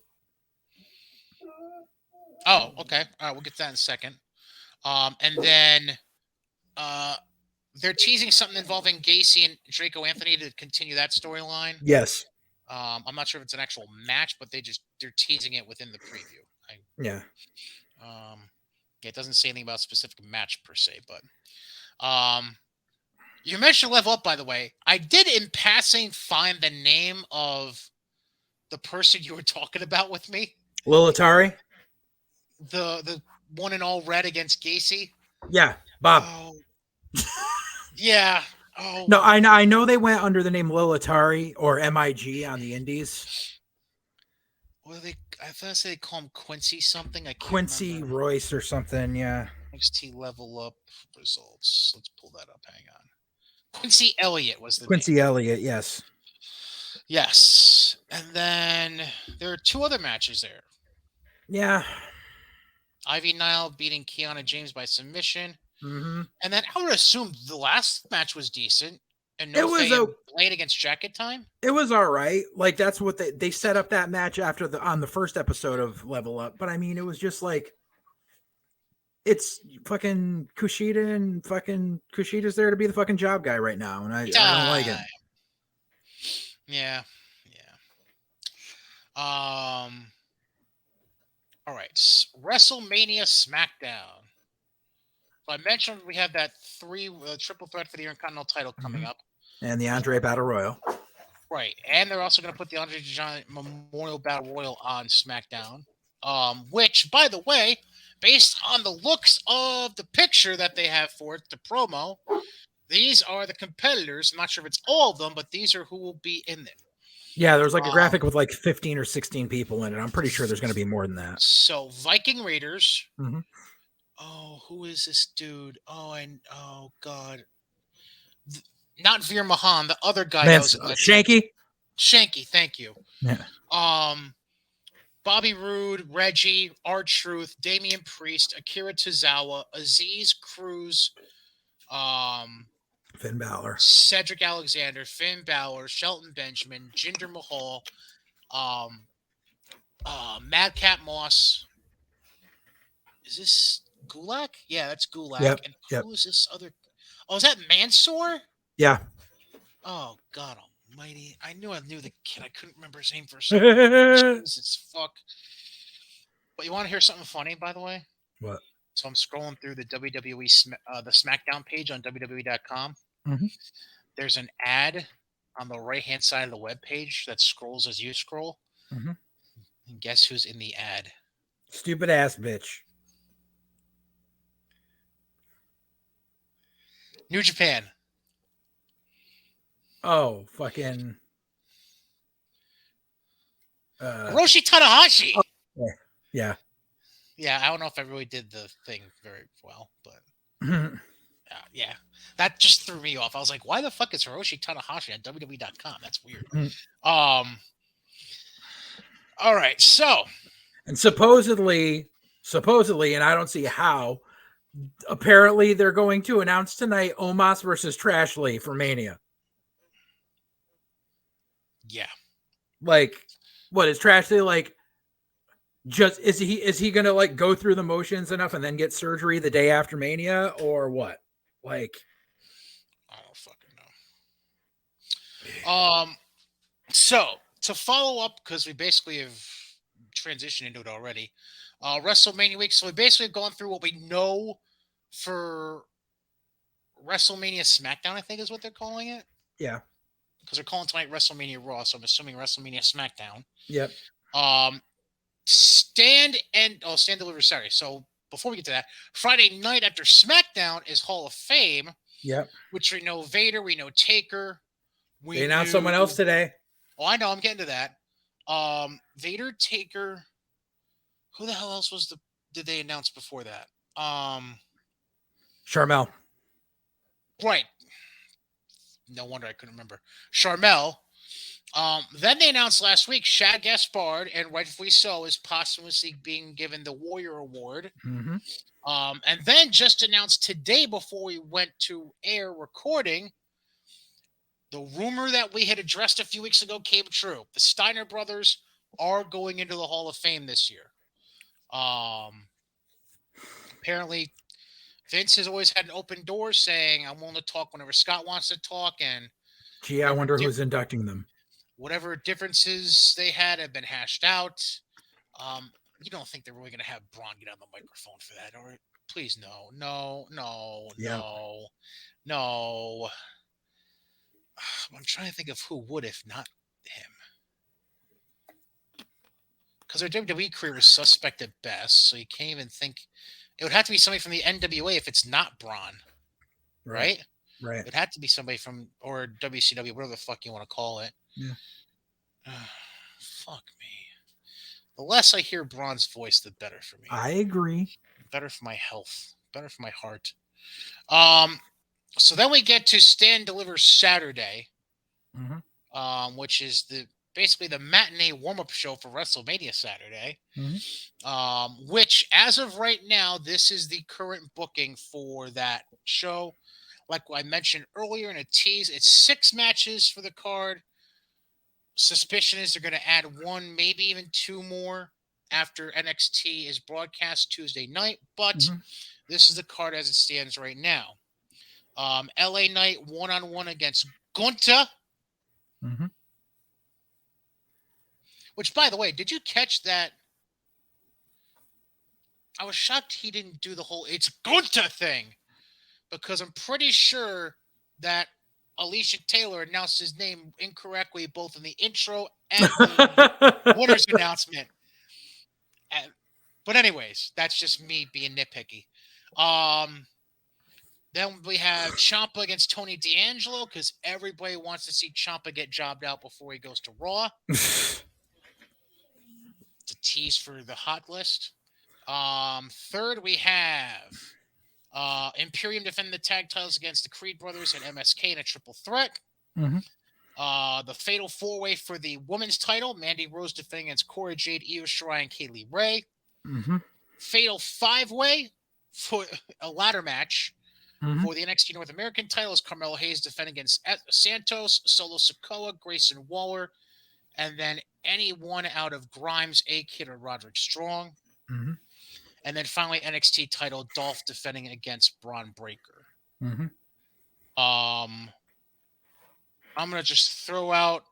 Oh, okay. All right, we'll get to that in a second. And then uh they're teasing something involving Gacy and Draco Anthony to continue that storyline. Yes. I'm not sure if it's an actual match, but they're teasing it within the preview. Yeah. It doesn't say anything about a specific match per se, but you mentioned Level Up, by the way. I did in passing find the name of the person you were talking about with me. Lil Atari? The one in all red against Gacy. Yeah, Bob. Oh, yeah. Oh No, I know they went under the name Lil Atari or MIG on the Indies. what are they? I thought they call him Quincy something. I can't Quincy remember. Royce or something. Yeah. NXT Level Up results. Let's pull that up. Hang on. Quincy Elliott was the Quincy name. Elliott. Yes. Yes, and then there are two other matches there. Yeah. Ivy Nile beating Kiana James by submission. Mm-hmm. And then I would assume the last match was decent. And It was and Blade against Jacket Time. It was all right. Like that's what they set up that match after on the first episode of Level Up. But I mean, it was just like it's fucking Kushida and fucking Kushida's there to be the fucking job guy right now, and I don't like it. Yeah. All right. WrestleMania SmackDown. So I mentioned we have that triple threat for the Intercontinental title coming up. And the Andre Battle Royal. Right. And they're also going to put the Andre Giant Memorial Battle Royal on SmackDown. Which, by the way, based on the looks of the picture that they have for it, the promo, these are the competitors. I'm not sure if it's all of them, but these are who will be in it. Yeah, there's like a graphic with like 15 or 16 people in it. I'm pretty sure there's going to be more than that. So Viking Raiders. Mm-hmm. Oh, who is this dude? Oh God. Not Veer Mahan, the other guy that was Shanky. Shanky, thank you. Yeah. Bobby Roode, Reggie, R-Truth, Damian Priest, Akira Tozawa, Aziz Cruz, Finn Balor, Cedric Alexander, Finn Balor, Shelton Benjamin, Jinder Mahal, Madcap Moss. Is this Gulak? Yeah, that's Gulak. Yep. And who is this other? Oh, is that Mansoor? Yeah. Oh God Almighty! I knew the kid. I couldn't remember his name for a second. Jesus fuck! But you want to hear something funny, by the way? What? So I'm scrolling through the WWE the SmackDown page on WWE.com. Mm-hmm. There's an ad on the right hand side of the web page that scrolls as you scroll. Mm-hmm. And guess who's in the ad? Stupid ass bitch. New Japan. Oh, fucking. Hiroshi Tanahashi. Oh, yeah. Yeah, I don't know if I really did the thing very well, but yeah, that just threw me off. I was like, why the fuck is Hiroshi Tanahashi on WWE.com? That's weird. All right, so. And supposedly, and I don't see how, apparently they're going to announce tonight Omos versus Trashley for Mania. Yeah. Like, what is Trashley like? Just is he gonna like go through the motions enough and then get surgery the day after Mania or what? Like, I don't fucking know. So to follow up, because we basically have transitioned into it already. WrestleMania week. So we basically have gone through what we know for WrestleMania SmackDown, I think is what they're calling it. Yeah. Because they're calling tonight WrestleMania Raw, so I'm assuming WrestleMania SmackDown. Yep. Stand Delivery Saturday. So before we get to that, Friday night after SmackDown is Hall of Fame. Yep. Which we know Vader, we know Taker. They announced someone else today. Oh, I know. I'm getting to that. Vader, Taker. Who the hell else did they announce before that? Sharmell. Right. No wonder I couldn't remember. Sharmell. Then they announced last week Shad Gaspard, and rightfully so, is posthumously being given the Warrior Award. Mm-hmm. And then just announced today before we went to air recording, the rumor that we had addressed a few weeks ago came true. The Steiner brothers are going into the Hall of Fame this year. Apparently, Vince has always had an open door saying, I'm willing to talk whenever Scott wants to talk, and Gee, I wonder who's inducting them. Whatever differences they had have been hashed out. You don't think they're really going to have Braun get on the microphone for that, or please no. Yeah. No. I'm trying to think of who would if not him. Because their WWE career was suspect at best, so you can't even think. It would have to be somebody from the NWA if it's not Braun, right? Right. It had to be somebody from, or WCW, whatever the fuck you want to call it. Yeah. Fuck me. The less I hear Braun's voice, the better for me. I agree. Better for my health. Better for my heart. So then we get to Stand Deliver Saturday, which is basically the matinee warm-up show for WrestleMania Saturday. Which, as of right now, this is the current booking for that show. Like I mentioned earlier in a tease, it's 6 matches for the card. Suspicion is they're going to add 1, maybe even 2 more after NXT is broadcast Tuesday night. But this is the card as it stands right now. LA Knight 1-on-1 against Gunther. Which, by the way, did you catch that? I was shocked he didn't do the whole "it's Gunther" thing, because I'm pretty sure that Alicia Taylor announced his name incorrectly both in the intro and the winner's announcement. But anyways, that's just me being nitpicky. Then we have Ciampa against Tony D'Angelo, because everybody wants to see Ciampa get jobbed out before he goes to Raw. It's a tease for the hot list. Third, we have Imperium defending the tag titles against the Creed brothers and MSK in a triple threat. The Fatal 4-Way for the women's title, Mandy Rose defending against Cora Jade, Io Shirai, and Kaylee Ray. Fatal 5-Way for a ladder match for the NXT North American titles, Carmelo Hayes defending against Santos, Solo Sikoa, Grayson Waller, and then anyone out of Grimes, A-Kid, or Roderick Strong. And then finally, NXT title, Dolph defending against Braun Breaker. I'm going to just throw out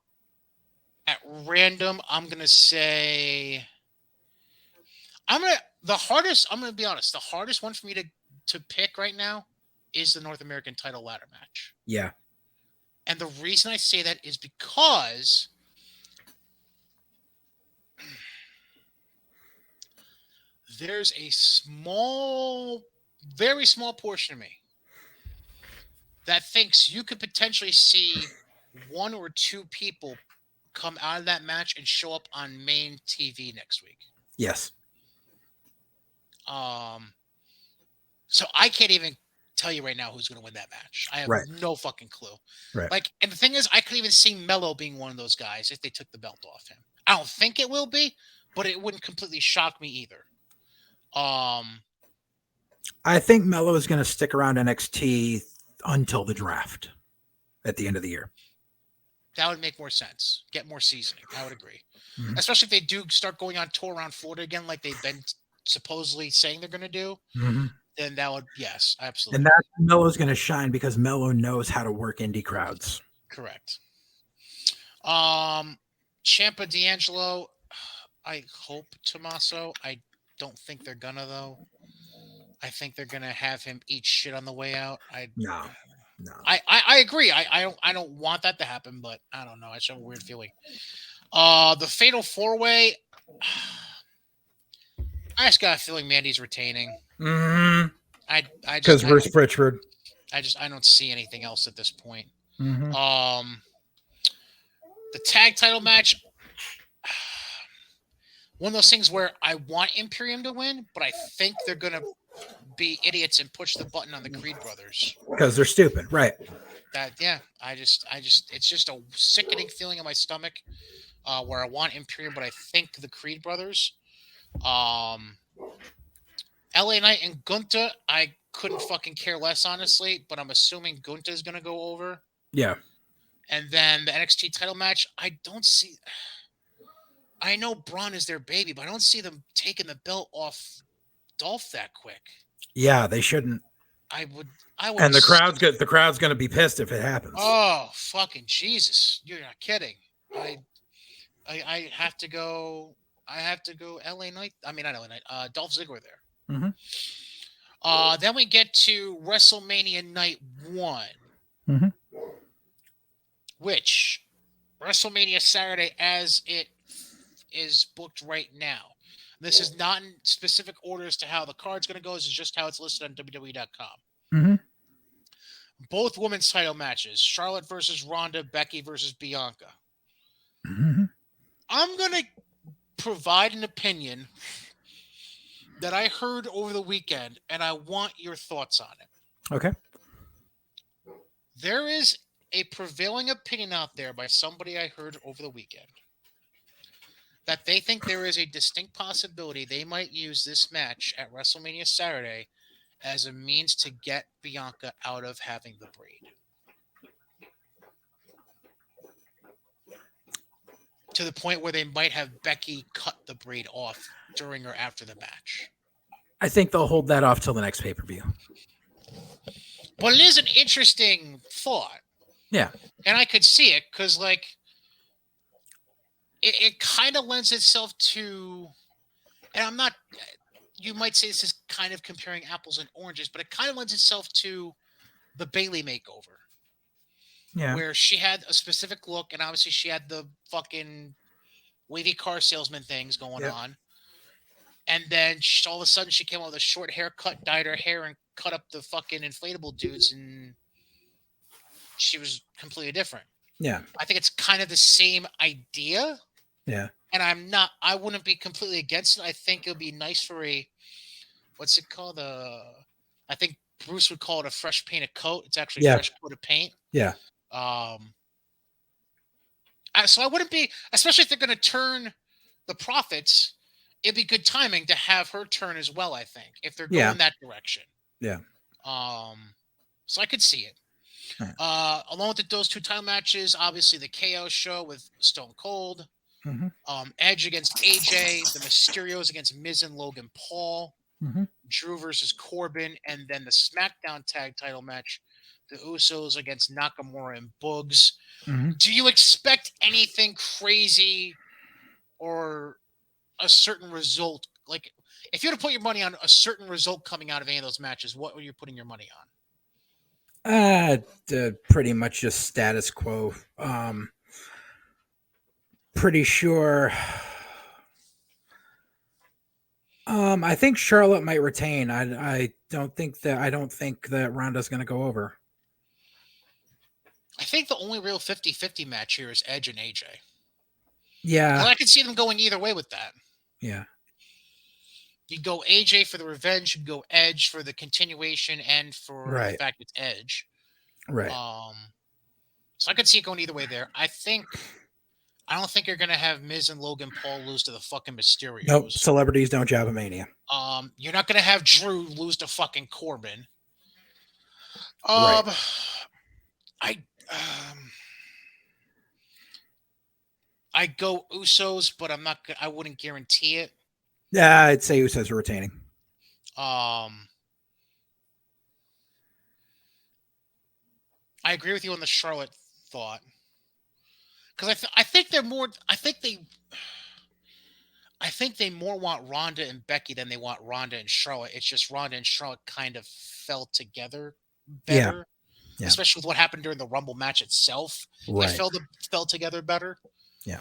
at random, I'm going to say... I'm going to be honest, the hardest one for me to pick right now is the North American title ladder match. Yeah. And the reason I say that is because there's a very small portion of me that thinks you could potentially see 1 or 2 people come out of that match and show up on main TV next week. Yes. So I can't even tell you right now who's going to win that match. I have no fucking clue. Like, and the thing is, I could even see Mello being one of those guys if they took the belt off him. I don't think it will be, but it wouldn't completely shock me either. I think Mello is going to stick around NXT until the draft at the end of the year. That would make more sense. Get more seasoning. I would agree. Especially if they do start going on tour around Florida again, like they've been supposedly saying they're going to do. Then that would, yes, absolutely. And that's Mello's going to shine because Mello knows how to work indie crowds. Correct. Ciampa D'Angelo, I hope Tommaso. I don't think they're gonna though. I think they're gonna have him eat shit on the way out. No. I agree. I don't want that to happen, but I don't know. I just have a weird feeling. The Fatal 4-Way. I just got a feeling Mandy's retaining. Because Bruce Pritchard. I don't see anything else at this point. The tag title match. One of those things where I want Imperium to win, but I think they're gonna be idiots and push the button on the Creed brothers because they're stupid, right? it's just a sickening feeling in my stomach, where I want Imperium, but I think the Creed brothers, um, LA Knight and Gunta, I couldn't fucking care less, honestly, but I'm assuming Gunta is gonna go over. Yeah. And then the NXT title match, I don't see. I know Braun is their baby, but I don't see them taking the belt off Dolph that quick. Yeah, they shouldn't. I would. I would. And the crowd's going to be pissed if it happens. Oh fucking Jesus! You're not kidding. I. I have to go. I have to go. LA Knight. I mean, not LA Knight. Dolph Ziggler there. Mm-hmm. Then we get to WrestleMania Night 1, Mm-hmm. which WrestleMania Saturday, as it is booked right now. This is not in specific order as to how the card's going to go. This is just how it's listed on WWE.com. Mm-hmm. Both women's title matches: Charlotte versus Ronda, Becky versus Bianca. Mm-hmm. I'm going to provide an opinion that I heard over the weekend, and I want your thoughts on it. Okay. There is a prevailing opinion out there by somebody I heard over the weekend that they think there is a distinct possibility they might use this match at WrestleMania Saturday as a means to get Bianca out of having the braid. To the point where they might have Becky cut the braid off during or after the match. I think they'll hold that off till the next pay-per-view. But it is an interesting thought. Yeah. And I could see it because, like, it kind of lends itself to, and I'm not, you might say this is kind of comparing apples and oranges, but it kind of lends itself to the Bayley makeover. Yeah. Where she had a specific look, and obviously she had the fucking wavy car salesman things going on. And then all of a sudden she came out with a short haircut, dyed her hair, and cut up the fucking inflatable dudes, and she was completely different. Yeah. I think it's kind of the same idea. Yeah. And I wouldn't be completely against it. I think it would be nice for what's it called? I think Bruce would call it a fresh painted coat. It's actually a fresh coat of paint. Yeah. So I wouldn't be, especially if they're going to turn the profits, it'd be good timing to have her turn as well, I think, if they're going that direction. Yeah. So I could see it. Right. Along with those two title matches, obviously the KO show with Stone Cold, Edge against AJ, the Mysterios against Miz and Logan Paul, Drew versus Corbin, and then the SmackDown Tag Title match, the Usos against Nakamura and Boogs. Do you expect anything crazy or a certain result? Like, if you were to put your money on a certain result coming out of any of those matches, what were you putting your money on? Pretty much just status quo. Pretty sure. I think Charlotte might retain. I don't think that Ronda's going to go over. I think the only real 50-50 match here is Edge and AJ. Yeah. And I could see them going either way with that. Yeah. You go AJ for the revenge, you go Edge for the continuation and for the fact it's Edge. Right. So I could see it going either way there. I don't think you're going to have Miz and Logan Paul lose to the fucking Mysterios. Nope. Celebrities don't job a Mania. You're not going to have Drew lose to fucking Corbin. I go Usos, but I wouldn't guarantee it. Yeah, I'd say Usos are retaining. I agree with you on the Charlotte thought. Because I think they're more. I think they more want Ronda and Becky than they want Ronda and Charlotte. It's just Ronda and Charlotte kind of fell together better, especially with what happened during the Rumble match itself. Right. It fell together better. Yeah.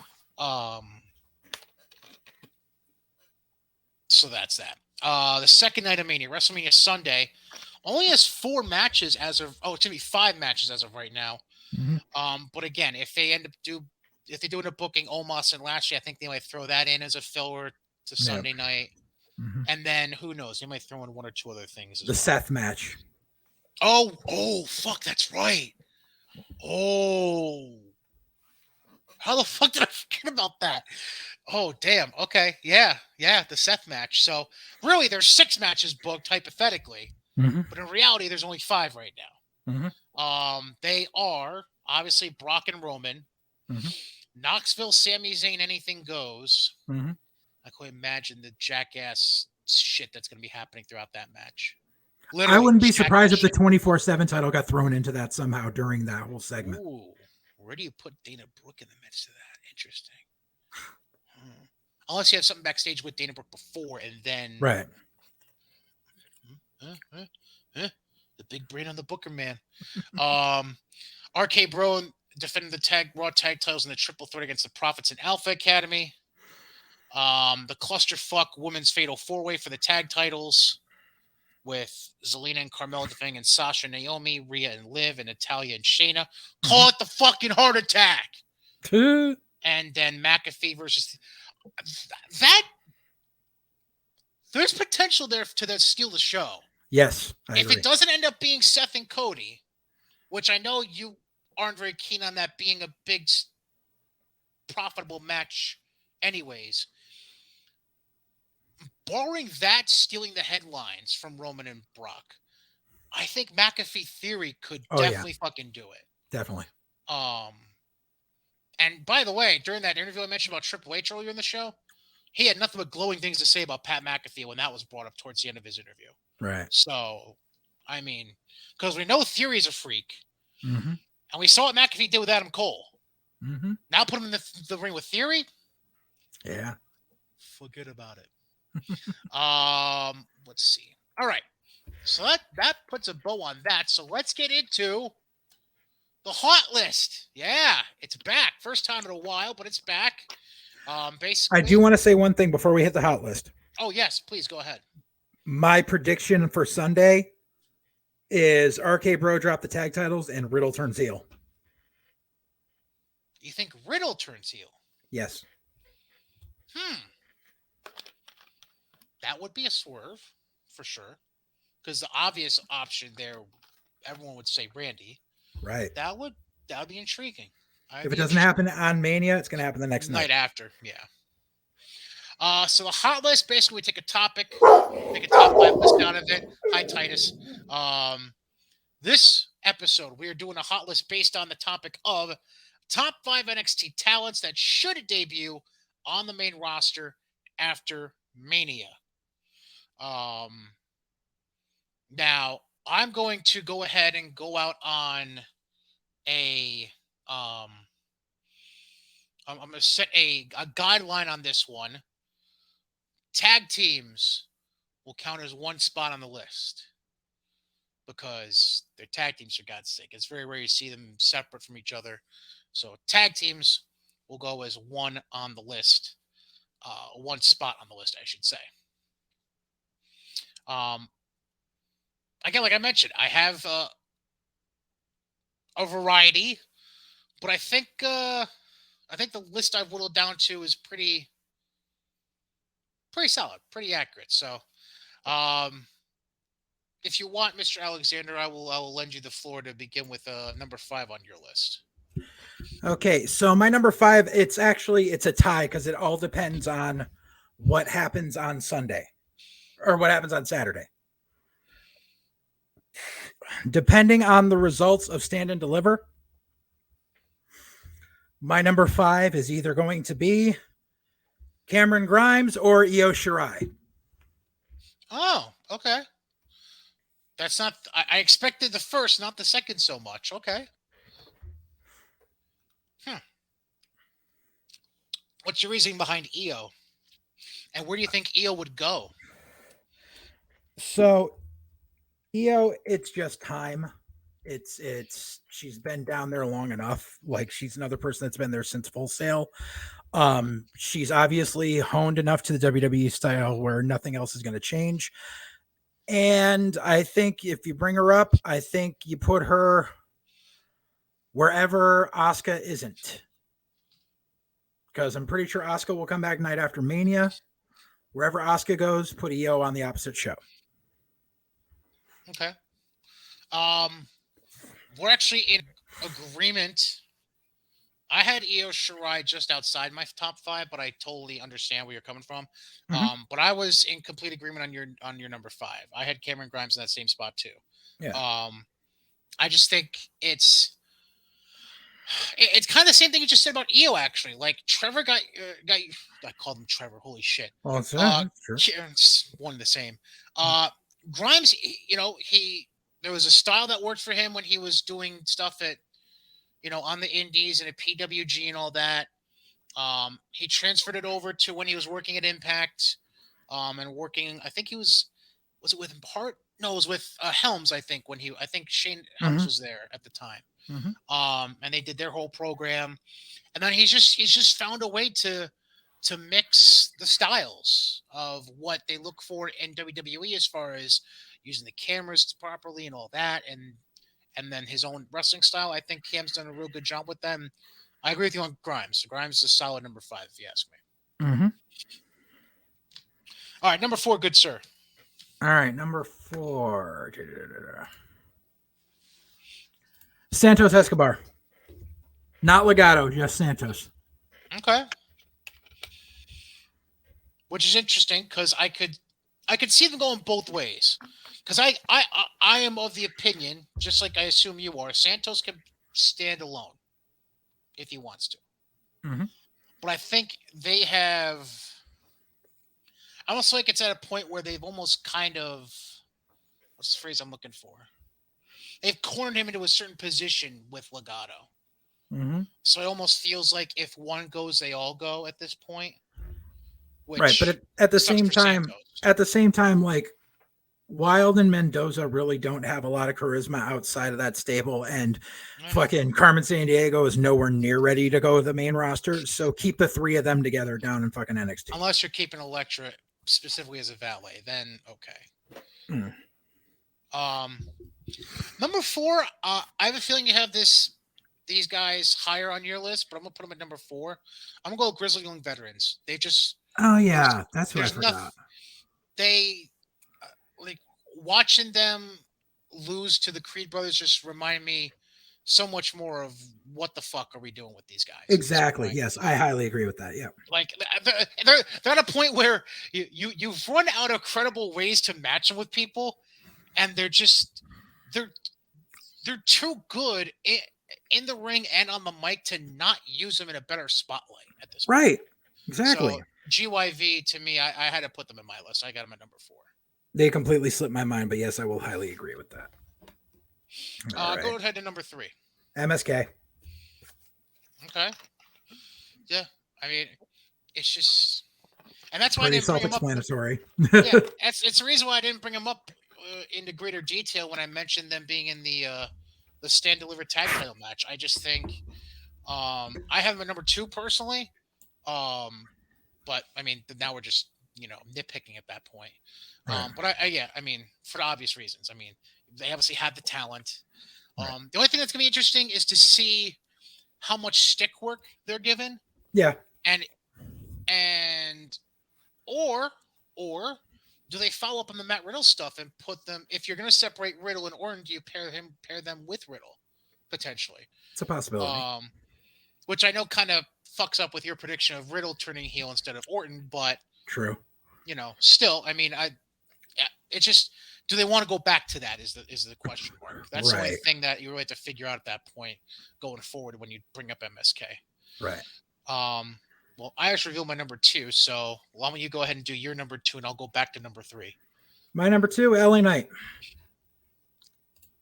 So that's that. The second night of Mania, WrestleMania Sunday, only has 4 matches as of. Oh, it's gonna be 5 matches as of right now. But again, if they do a booking Omos and Lashley, I think they might throw that in as a filler to Sunday night. And then who knows? They might throw in 1 or 2 other things. The Seth match. Oh, fuck, that's right. Oh, how the fuck did I forget about that? Oh, damn. Okay. Yeah. Yeah. The Seth match. So really, there's 6 matches booked hypothetically, Mm-hmm. but in reality, there's only 5 right Mm-hmm. now. They are obviously Brock and Roman, Mm-hmm. Knoxville, Sami Zayn, anything goes. Mm-hmm. I couldn't imagine the jackass shit that's going to be happening throughout that match. I Literally, wouldn't be jackass surprised if the shit. 24/7 title got thrown into that somehow during that whole segment. Ooh, where do you put Dana Brooke in the midst of that? Interesting. Unless you have something backstage with Dana Brooke before, and then Right. uh, uh, the big brain on the Booker man. Um, RK Bro defending the Raw tag titles in the triple threat against the Profits and Alpha Academy. The clusterfuck women's fatal 4-way for the tag titles with Zelina and Carmella defending, and Sasha, Naomi, Rhea and Liv, and Natalia and Shayna. Call it the fucking heart attack. And then McAfee versus that. There's potential there to steal the show. Yes, I If agree. it doesn't end up being Seth and Cody, which I know you aren't very keen on that being a big profitable match anyways, barring that stealing the headlines from Roman and Brock, I think McAfee Theory could Oh yeah, definitely fucking do it. definitely. Um, and by the way, during that interview I mentioned about Triple H earlier in the show, he had nothing but glowing things to say about Pat McAfee when that was brought up towards the end of his interview. Right. So, I mean, because we know Theory's a freak, Mm-hmm. and we saw what McAfee did with Adam Cole. Mm-hmm. Now put him in the ring with Theory. Yeah. Forget about it. Let's see. All right. So that puts a bow on that. So let's get into the hot list. Yeah, it's back. First time in a while, but it's back. Basically. I do want to say one thing before we hit the hot list. Oh yes, please go ahead. My prediction for Sunday is RK Bro drop the tag titles and Riddle turns heel. You think Riddle turns heel? Yes. That would be a swerve for sure. Because the obvious option there, everyone would say Randy. Right. That would be intriguing. If it doesn't happen on Mania, it's going to happen the next night. After, yeah. So the hot list, basically we take a topic, make a top 5 list out of it. Hi, Titus. This episode, we are doing a hot list based on the topic of top 5 NXT talents that should debut on the main roster after Mania. Now, I'm going to go ahead and go out on a I'm going to set a guideline on this one. Tag teams will count as one spot on the list because they're tag teams, for God's sake. It's very rare you see them separate from each other. So tag teams will go as one on the list, one spot on the list, I should say. Again, like I mentioned, I have a variety, but I think the list I've whittled down to is pretty solid, pretty accurate. So, if you want, Mr. Alexander, I will lend you the floor to begin with number 5 on your list. Okay, so my number 5, it's a tie because it all depends on what happens on Sunday or what happens on Saturday. Depending on the results of Stand and Deliver, my number 5 is either going to be Cameron Grimes or Io Shirai. Oh, okay. That's not. I expected the first, not the second, so much. Okay. What's your reasoning behind Io? And where do you think Io would go? So, Io, it's just time. It's she's been down there long enough. Like, she's another person that's been there since Full Sail. She's obviously honed enough to the WWE style where nothing else is going to change. And I think if you bring her up, I think you put her wherever Asuka isn't. Because I'm pretty sure Asuka will come back night after Mania. Wherever Asuka goes, put Io on the opposite show. Okay. We're actually in agreement. I had Io Shirai just outside my top five, but I totally understand where you're coming from. Hmm. But I was in complete agreement on your number five. I had Cameron Grimes in that same spot too. Yeah. Um, I just think it's kind of the same thing you just said about Io. Actually, like Trevor got I called him Trevor. Holy shit. Well, it's Uh, true. it's one and the same. Grimes, he there was a style that worked for him when he was doing stuff at on the Indies and at PWG and all that. He transferred it over to when he was working at Impact, and working. I think he was it with Hart? No, it was with Helms. I think Shane Helms Hmm. was there at the time. Hmm. And they did their whole program, and then he's just found a way to mix the styles of what they look for in WWE as far as using the cameras properly and all that, and then his own wrestling style. I think Cam's done a real good job with them. I agree with you on Grimes. Grimes is a solid number five, if you ask me. Hmm. All right, number four, good sir. All right, number 4. Santos Escobar. Not Legado, just Santos. Okay, which is interesting because I could see them going both ways. Because I am of the opinion, just like I assume you are, Santos can stand alone if he wants to. Hmm. But I think they have. I almost feel like it's at a point where they've almost kind of, what's the phrase I'm looking for? They've cornered him into a certain position with Legato. Hmm. So it almost feels like if one goes, they all go at this point, Right, but which at the sucks same for time, Santos. like Wild and Mendoza really don't have a lot of charisma outside of that stable, and I know. fucking Carmen San Diego is nowhere near ready to go to the main roster. So keep the three of them together down in fucking NXT. Unless you're keeping Electra specifically as a valet, then okay. Mm. Um, Number four, I have a feeling you have these guys higher on your list, but I'm gonna put them at number four. I'm gonna go with Grizzly Young Veterans. They just Oh there's yeah, that's who I there's nothing forgot. they like watching them lose to the Creed brothers just remind me so much more of what the fuck are we doing with these guys at this Exactly. point. Yes, I highly agree with that. Yeah. Like they're at a point where you've run out of credible ways to match them with people, and they're they're too good in the ring and on the mic to not use them in a better spotlight at this point. Right. So Exactly. GYV to me, I had to put them in my list. I got them at number four. They completely slipped my mind, but yes, I will highly agree with that. All right. Go ahead to number three. MSK. Okay. Yeah. I mean, it's just, and that's why I Pretty didn't bring them up. self-explanatory. Yeah, it's the reason why I didn't bring them up into greater detail when I mentioned them being in the stand deliver tag title match. I just think I have them at number two personally. Um, but I mean, now we're just nitpicking at that point. Right. But yeah, I mean, for the obvious reasons. I mean, they obviously have the talent. Right. The only thing that's gonna be interesting is to see how much stick work they're given, Yeah. and and or or do they follow up on the Matt Riddle stuff and put them? If you're gonna separate Riddle and Orton, do you pair them with Riddle potentially? It's a possibility. Um, which I know kind of fucks up with your prediction of Riddle turning heel instead of Orton, but True. still, I mean, it's just, do they want to go back to that? Is the question mark? That's the only Right. thing that you really have to figure out at that point going forward when you bring up MSK. Right. Um, well, I just revealed my number two, so why don't you go ahead and do your number two, and I'll go back to number three. My number 2, LA Knight.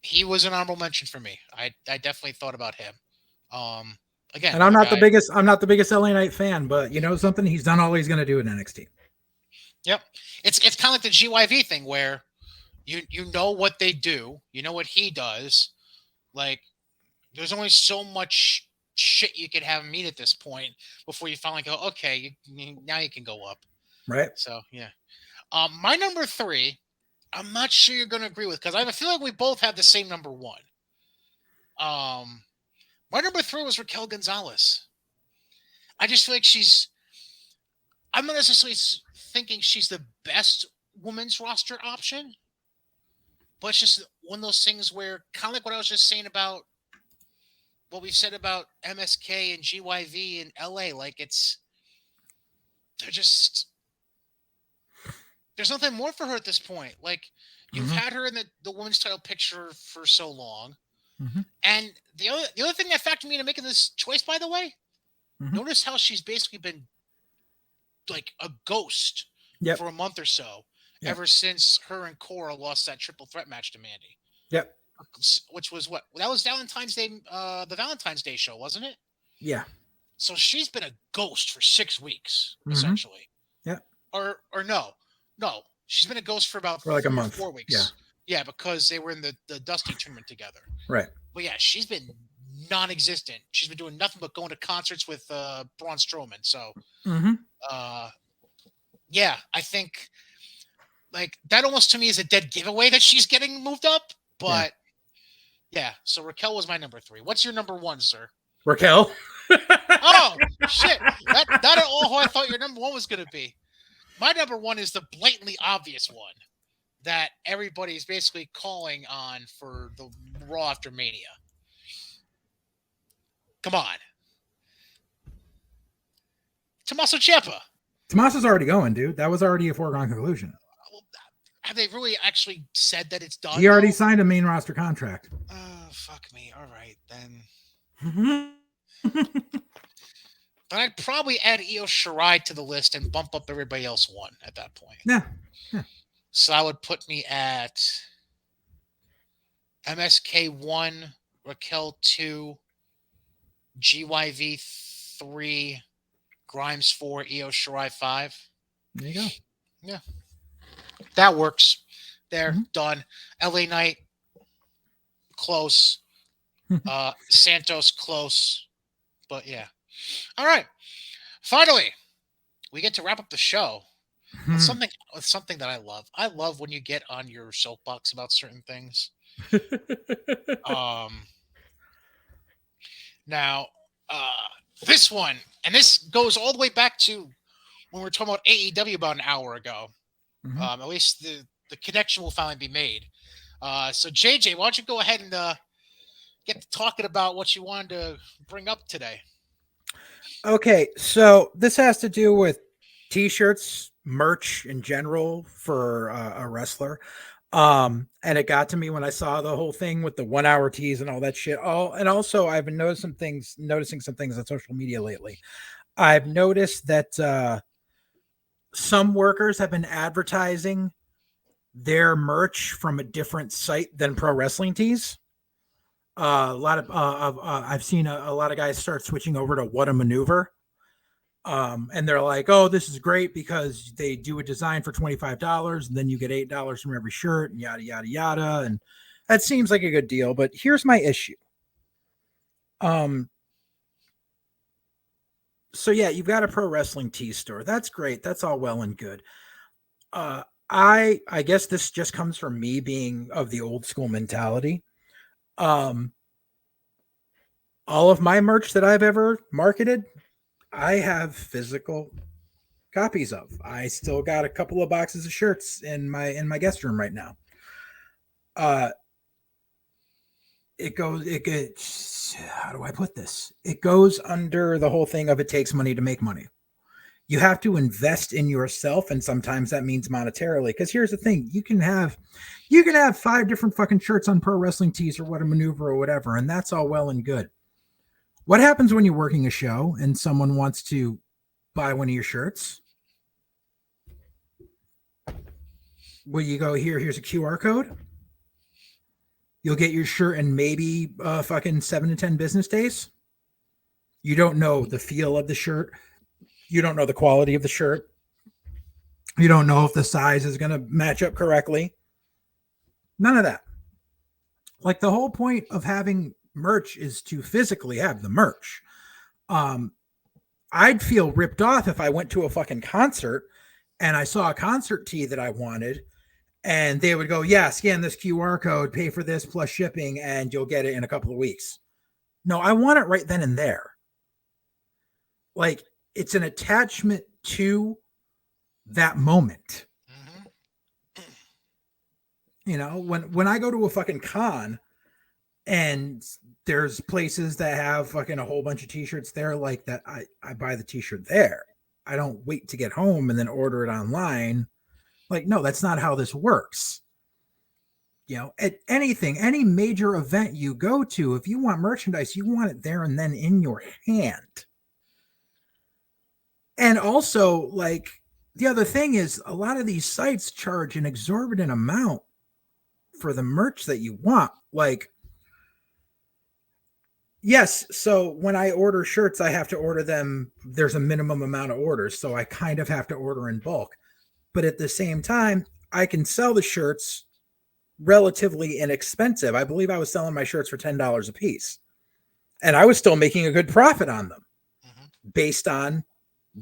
He was an honorable mention for me. I definitely thought about him. Um, Again, And I'm another not the guy. biggest I'm not the biggest LA Knight fan, but you know something? He's done all he's gonna do in NXT. Yep, it's kind of like the GYV thing where you know what they do, you know what he does. Like, there's only so much shit you could have him meet at this point before you finally go, okay, now you can go up. Right? So yeah. My number three, I'm not sure you're going to agree with because I have a feeling we both have the same number one. My number three was Raquel Gonzalez. I just feel like I'm not necessarily thinking she's the best women's roster option, but it's just one of those things where, kind of like what I was just saying about what we've said about MSK and GYV in LA. Like they're just there's nothing more for her at this point. Like you've Mm-hmm. had her in the women's title picture for so long, Mm-hmm. and the other thing that factored me into making this choice, by the way, Mm-hmm. notice how she's basically been like a ghost Yep. for a month or so, Yep. ever since her and Cora lost that triple threat match to Mandy. Yep. Which was what? That was Valentine's Day, the Valentine's Day show, wasn't it? Yeah. So she's been a ghost for 6 weeks, Mm-hmm. essentially. Yep. Or no, she's been a ghost for about For like a 3 or month. 4 weeks. Yeah, because they were in the Dusty tournament together. Right. But yeah, she's been non-existent. She's been doing nothing but going to concerts with Braun Strowman. So, Mm-hmm. uh, yeah, I think like that almost to me is a dead giveaway that she's getting moved up. But yeah, so Raquel was my number 3. What's your number 1, sir? Raquel. Oh shit! That at all who I thought your number 1 was going to be. My number 1 is the blatantly obvious one that everybody's basically calling on for the Raw after Mania. Come on, Tommaso Ciampa. Tommaso's already going, dude. That was already a foregone conclusion. Have they really actually said that it's done? He already signed a main roster contract. Oh, fuck me. All right, then. Mm-hmm. But I'd probably add Io Shirai to the list and bump up everybody else 1 at that point. Yeah. So that would put me at MSK 1, Raquel 2, GYV 3, Grimes 4, Io Shirai 5. There you go. Yeah. That works. There, Mm-hmm. done. LA Knight, close. Santos, close. But yeah. All right. Finally, we get to wrap up the show with something that I love. I love when you get on your soapbox about certain things. Now, this one, and this goes all the way back to when we were talking about AEW about an hour ago. Mm-hmm. At least the connection will finally be made. So JJ, why don't you go ahead and get to talking about what you wanted to bring up today? Okay, so this has to do with t-shirts, merch in general for a wrestler. And it got to me when I saw the whole thing with the 1 hour tees and all that shit. And also I've been noticing some things on social media lately. I've noticed that some workers have been advertising their merch from a different site than Pro Wrestling Tees. A lot of I've seen a lot of guys start switching over to What a Maneuver. And they're like, oh, this is great because they do a design for $25 and then you get $8 from every shirt and yada, yada, yada. And that seems like a good deal. But here's my issue. So yeah, you've got a Pro Wrestling Tees store. That's great. That's all well and good. I guess this just comes from me being of the old school mentality. All of my merch that I've ever marketed, I have physical copies of. I still got a couple of boxes of shirts in my guest room right now. It gets, how do I put this? It goes under the whole thing of it takes money to make money. You have to invest in yourself, and sometimes that means monetarily. Because here's the thing: you can have 5 different fucking shirts on Pro Wrestling Tees or What a Maneuver or whatever, and that's all well and good. What happens when you're working a show and someone wants to buy one of your shirts? Well, you go here. Here's a QR code. You'll get your shirt in maybe fucking 7 to 10 business days. You don't know the feel of the shirt. You don't know the quality of the shirt. You don't know if the size is going to match up correctly. None of that. Like, the whole point of having merch is to physically have the merch. I'd feel ripped off if I went to a fucking concert and I saw a concert tee that I wanted and they would go, yeah, scan this QR code, pay for this plus shipping, and you'll get it in a couple of weeks. No, I want it right then and there. Like, it's an attachment to that moment. Mm-hmm. You know, when I go to a fucking con, And there's places that have fucking a whole bunch of t-shirts there like that. I buy the t-shirt there. I don't wait to get home and then order it online. Like, no, that's not how this works. At anything, any major event you go to, if you want merchandise, you want it there and then in your hand. And also, like, the other thing is a lot of these sites charge an exorbitant amount for the merch that you want. Like, yes, so when I order shirts, I have to order them. There's a minimum amount of orders, so I kind of have to order in bulk. But at the same time, I can sell the shirts relatively inexpensive. I believe I was selling my shirts for $10 a piece. And I was still making a good profit on them based on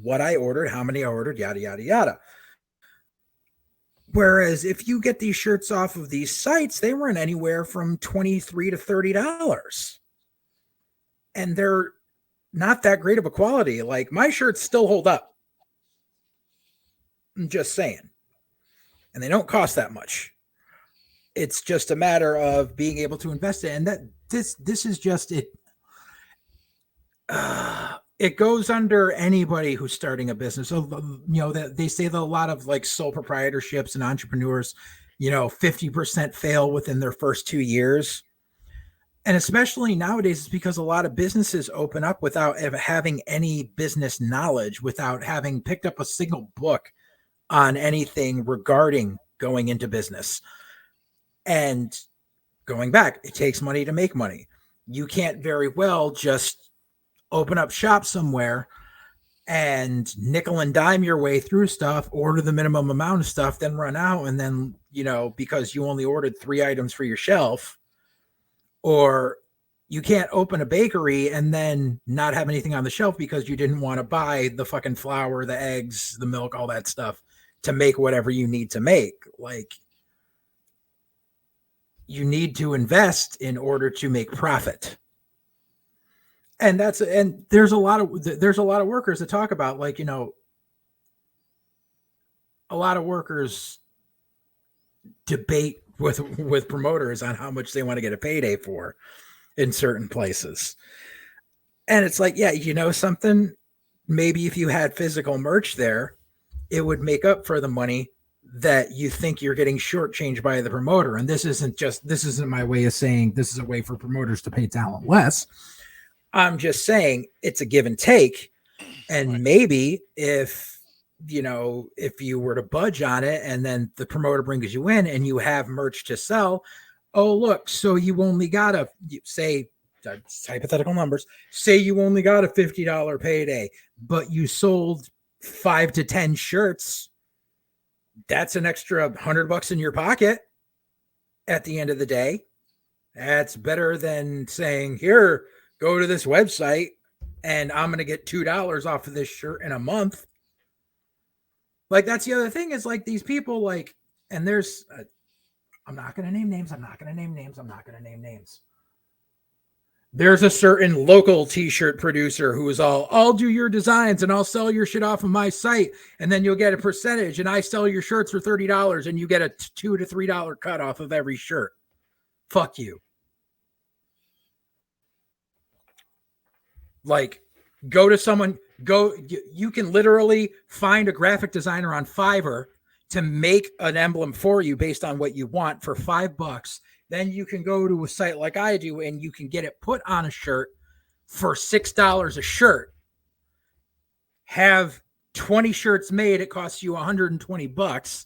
what I ordered, how many I ordered, yada, yada, yada. Whereas if you get these shirts off of these sites, they run anywhere from $23 to $30. And they're not that great of a quality. Like, my shirts still hold up. I'm just saying. And they don't cost that much. It's just a matter of being able to invest in. And that this is just it. It goes under anybody who's starting a business. So, that they say that a lot of like sole proprietorships and entrepreneurs, 50% fail within their first 2 years. And especially nowadays, it's because a lot of businesses open up without having any business knowledge, without having picked up a single book on anything regarding going into business. And going back, it takes money to make money. You can't very well just open up shop somewhere and nickel and dime your way through stuff, order the minimum amount of stuff, then run out. And then, because you only ordered 3 items for your shelf, or you can't open a bakery and then not have anything on the shelf because you didn't want to buy the fucking flour, the eggs, the milk, all that stuff to make whatever you need to make. Like, you need to invest in order to make profit. And there's a lot of workers that talk about, like, a lot of workers debate with promoters on how much they want to get a payday for in certain places. And it's like, yeah, something, maybe if you had physical merch there, it would make up for the money that you think you're getting shortchanged by the promoter. And this isn't my way of saying this is a way for promoters to pay talent less. I'm just saying it's a give and take. And maybe if you were to budge on it and then the promoter brings you in and you have merch to sell, oh, look, so you only got say hypothetical numbers, say you only got a $50 payday, but you sold 5 to 10 shirts. That's an extra $100 in your pocket at the end of the day. That's better than saying, here, go to this website and I'm going to get $2 off of this shirt in a month. Like, that's the other thing is, like, these people, like, and there's, I'm not going to name names. There's a certain local t-shirt producer who is I'll do your designs and I'll sell your shit off of my site. And then you'll get a percentage and I sell your shirts for $30 and you get a $2 to $3 cut off of every shirt. Fuck you. Like, go to someone, you can literally find a graphic designer on Fiverr to make an emblem for you based on what you want for $5. Then you can go to a site like I do and you can get it put on a shirt for $6 a shirt. Have 20 shirts made. It costs you $120.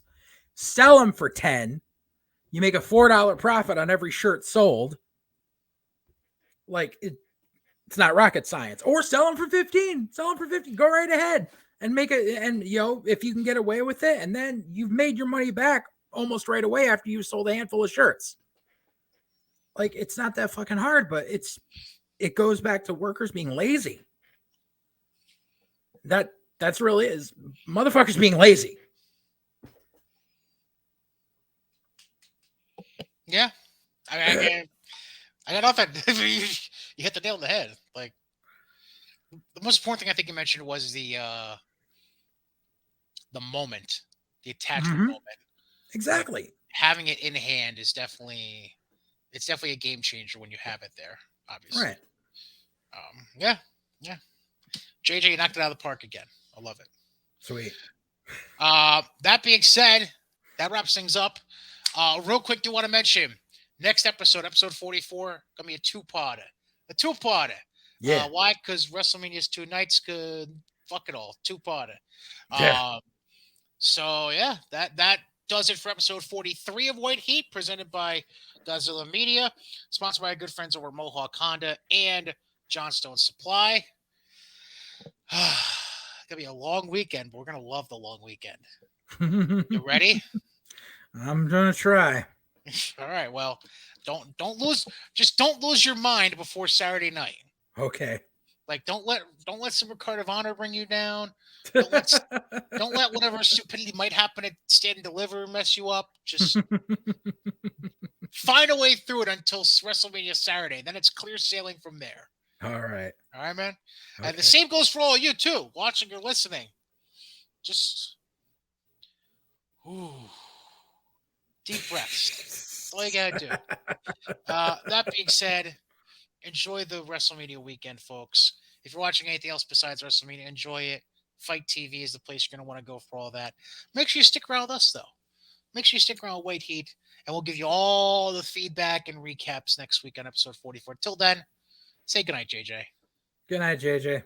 Sell them for 10. You make a $4 profit on every shirt sold. Like, it's not rocket science. Or sell them for 15. Sell them for 50. Go right ahead and make it. And, if you can get away with it, and then you've made your money back almost right away after you sold a handful of shirts. Like, it's not that fucking hard, but it goes back to workers being lazy. That's really is motherfuckers being lazy. Yeah. I got off at you hit the nail on the head. Like, the most important thing I think you mentioned was the moment, the attachment moment. Exactly. Having it in hand is definitely it's definitely a game changer when you have it there. Obviously, Right. yeah, yeah. JJ, you knocked it out of the park again. I love it. Sweet. That being said, that wraps things up. Real quick, do want to mention next episode 44, gonna be a two-parter. A two-parter. Yeah. Why? Because WrestleMania is 2 nights. Good. Fuck it all. Two-parter. Yeah. So yeah, that does it for episode 43 of White Heat, presented by Godzilla Media, sponsored by our good friends over at Mohawk Honda and Johnstone Supply. Gonna be a long weekend, but we're gonna love the long weekend. You ready? I'm gonna try. All right. Well, don't lose your mind before Saturday night. Okay. Like don't let some Card of Honor bring you down. Don't let don't let whatever stupidity might happen at Stand and Deliver mess you up. Just find a way through it until WrestleMania Saturday. Then it's clear sailing from there. All right. All right, man. Okay. And the same goes for all of you too, watching or listening. Just deep breaths. That's all you gotta do. That being said, enjoy the WrestleMania weekend, folks. If you're watching anything else besides WrestleMania, enjoy it. Fight TV is the place you're going to want to go for all that. Make sure you stick around with us, though. Make sure you stick around with White Heat, and we'll give you all the feedback and recaps next week on episode 44. Till then, say goodnight, JJ. Good night, JJ.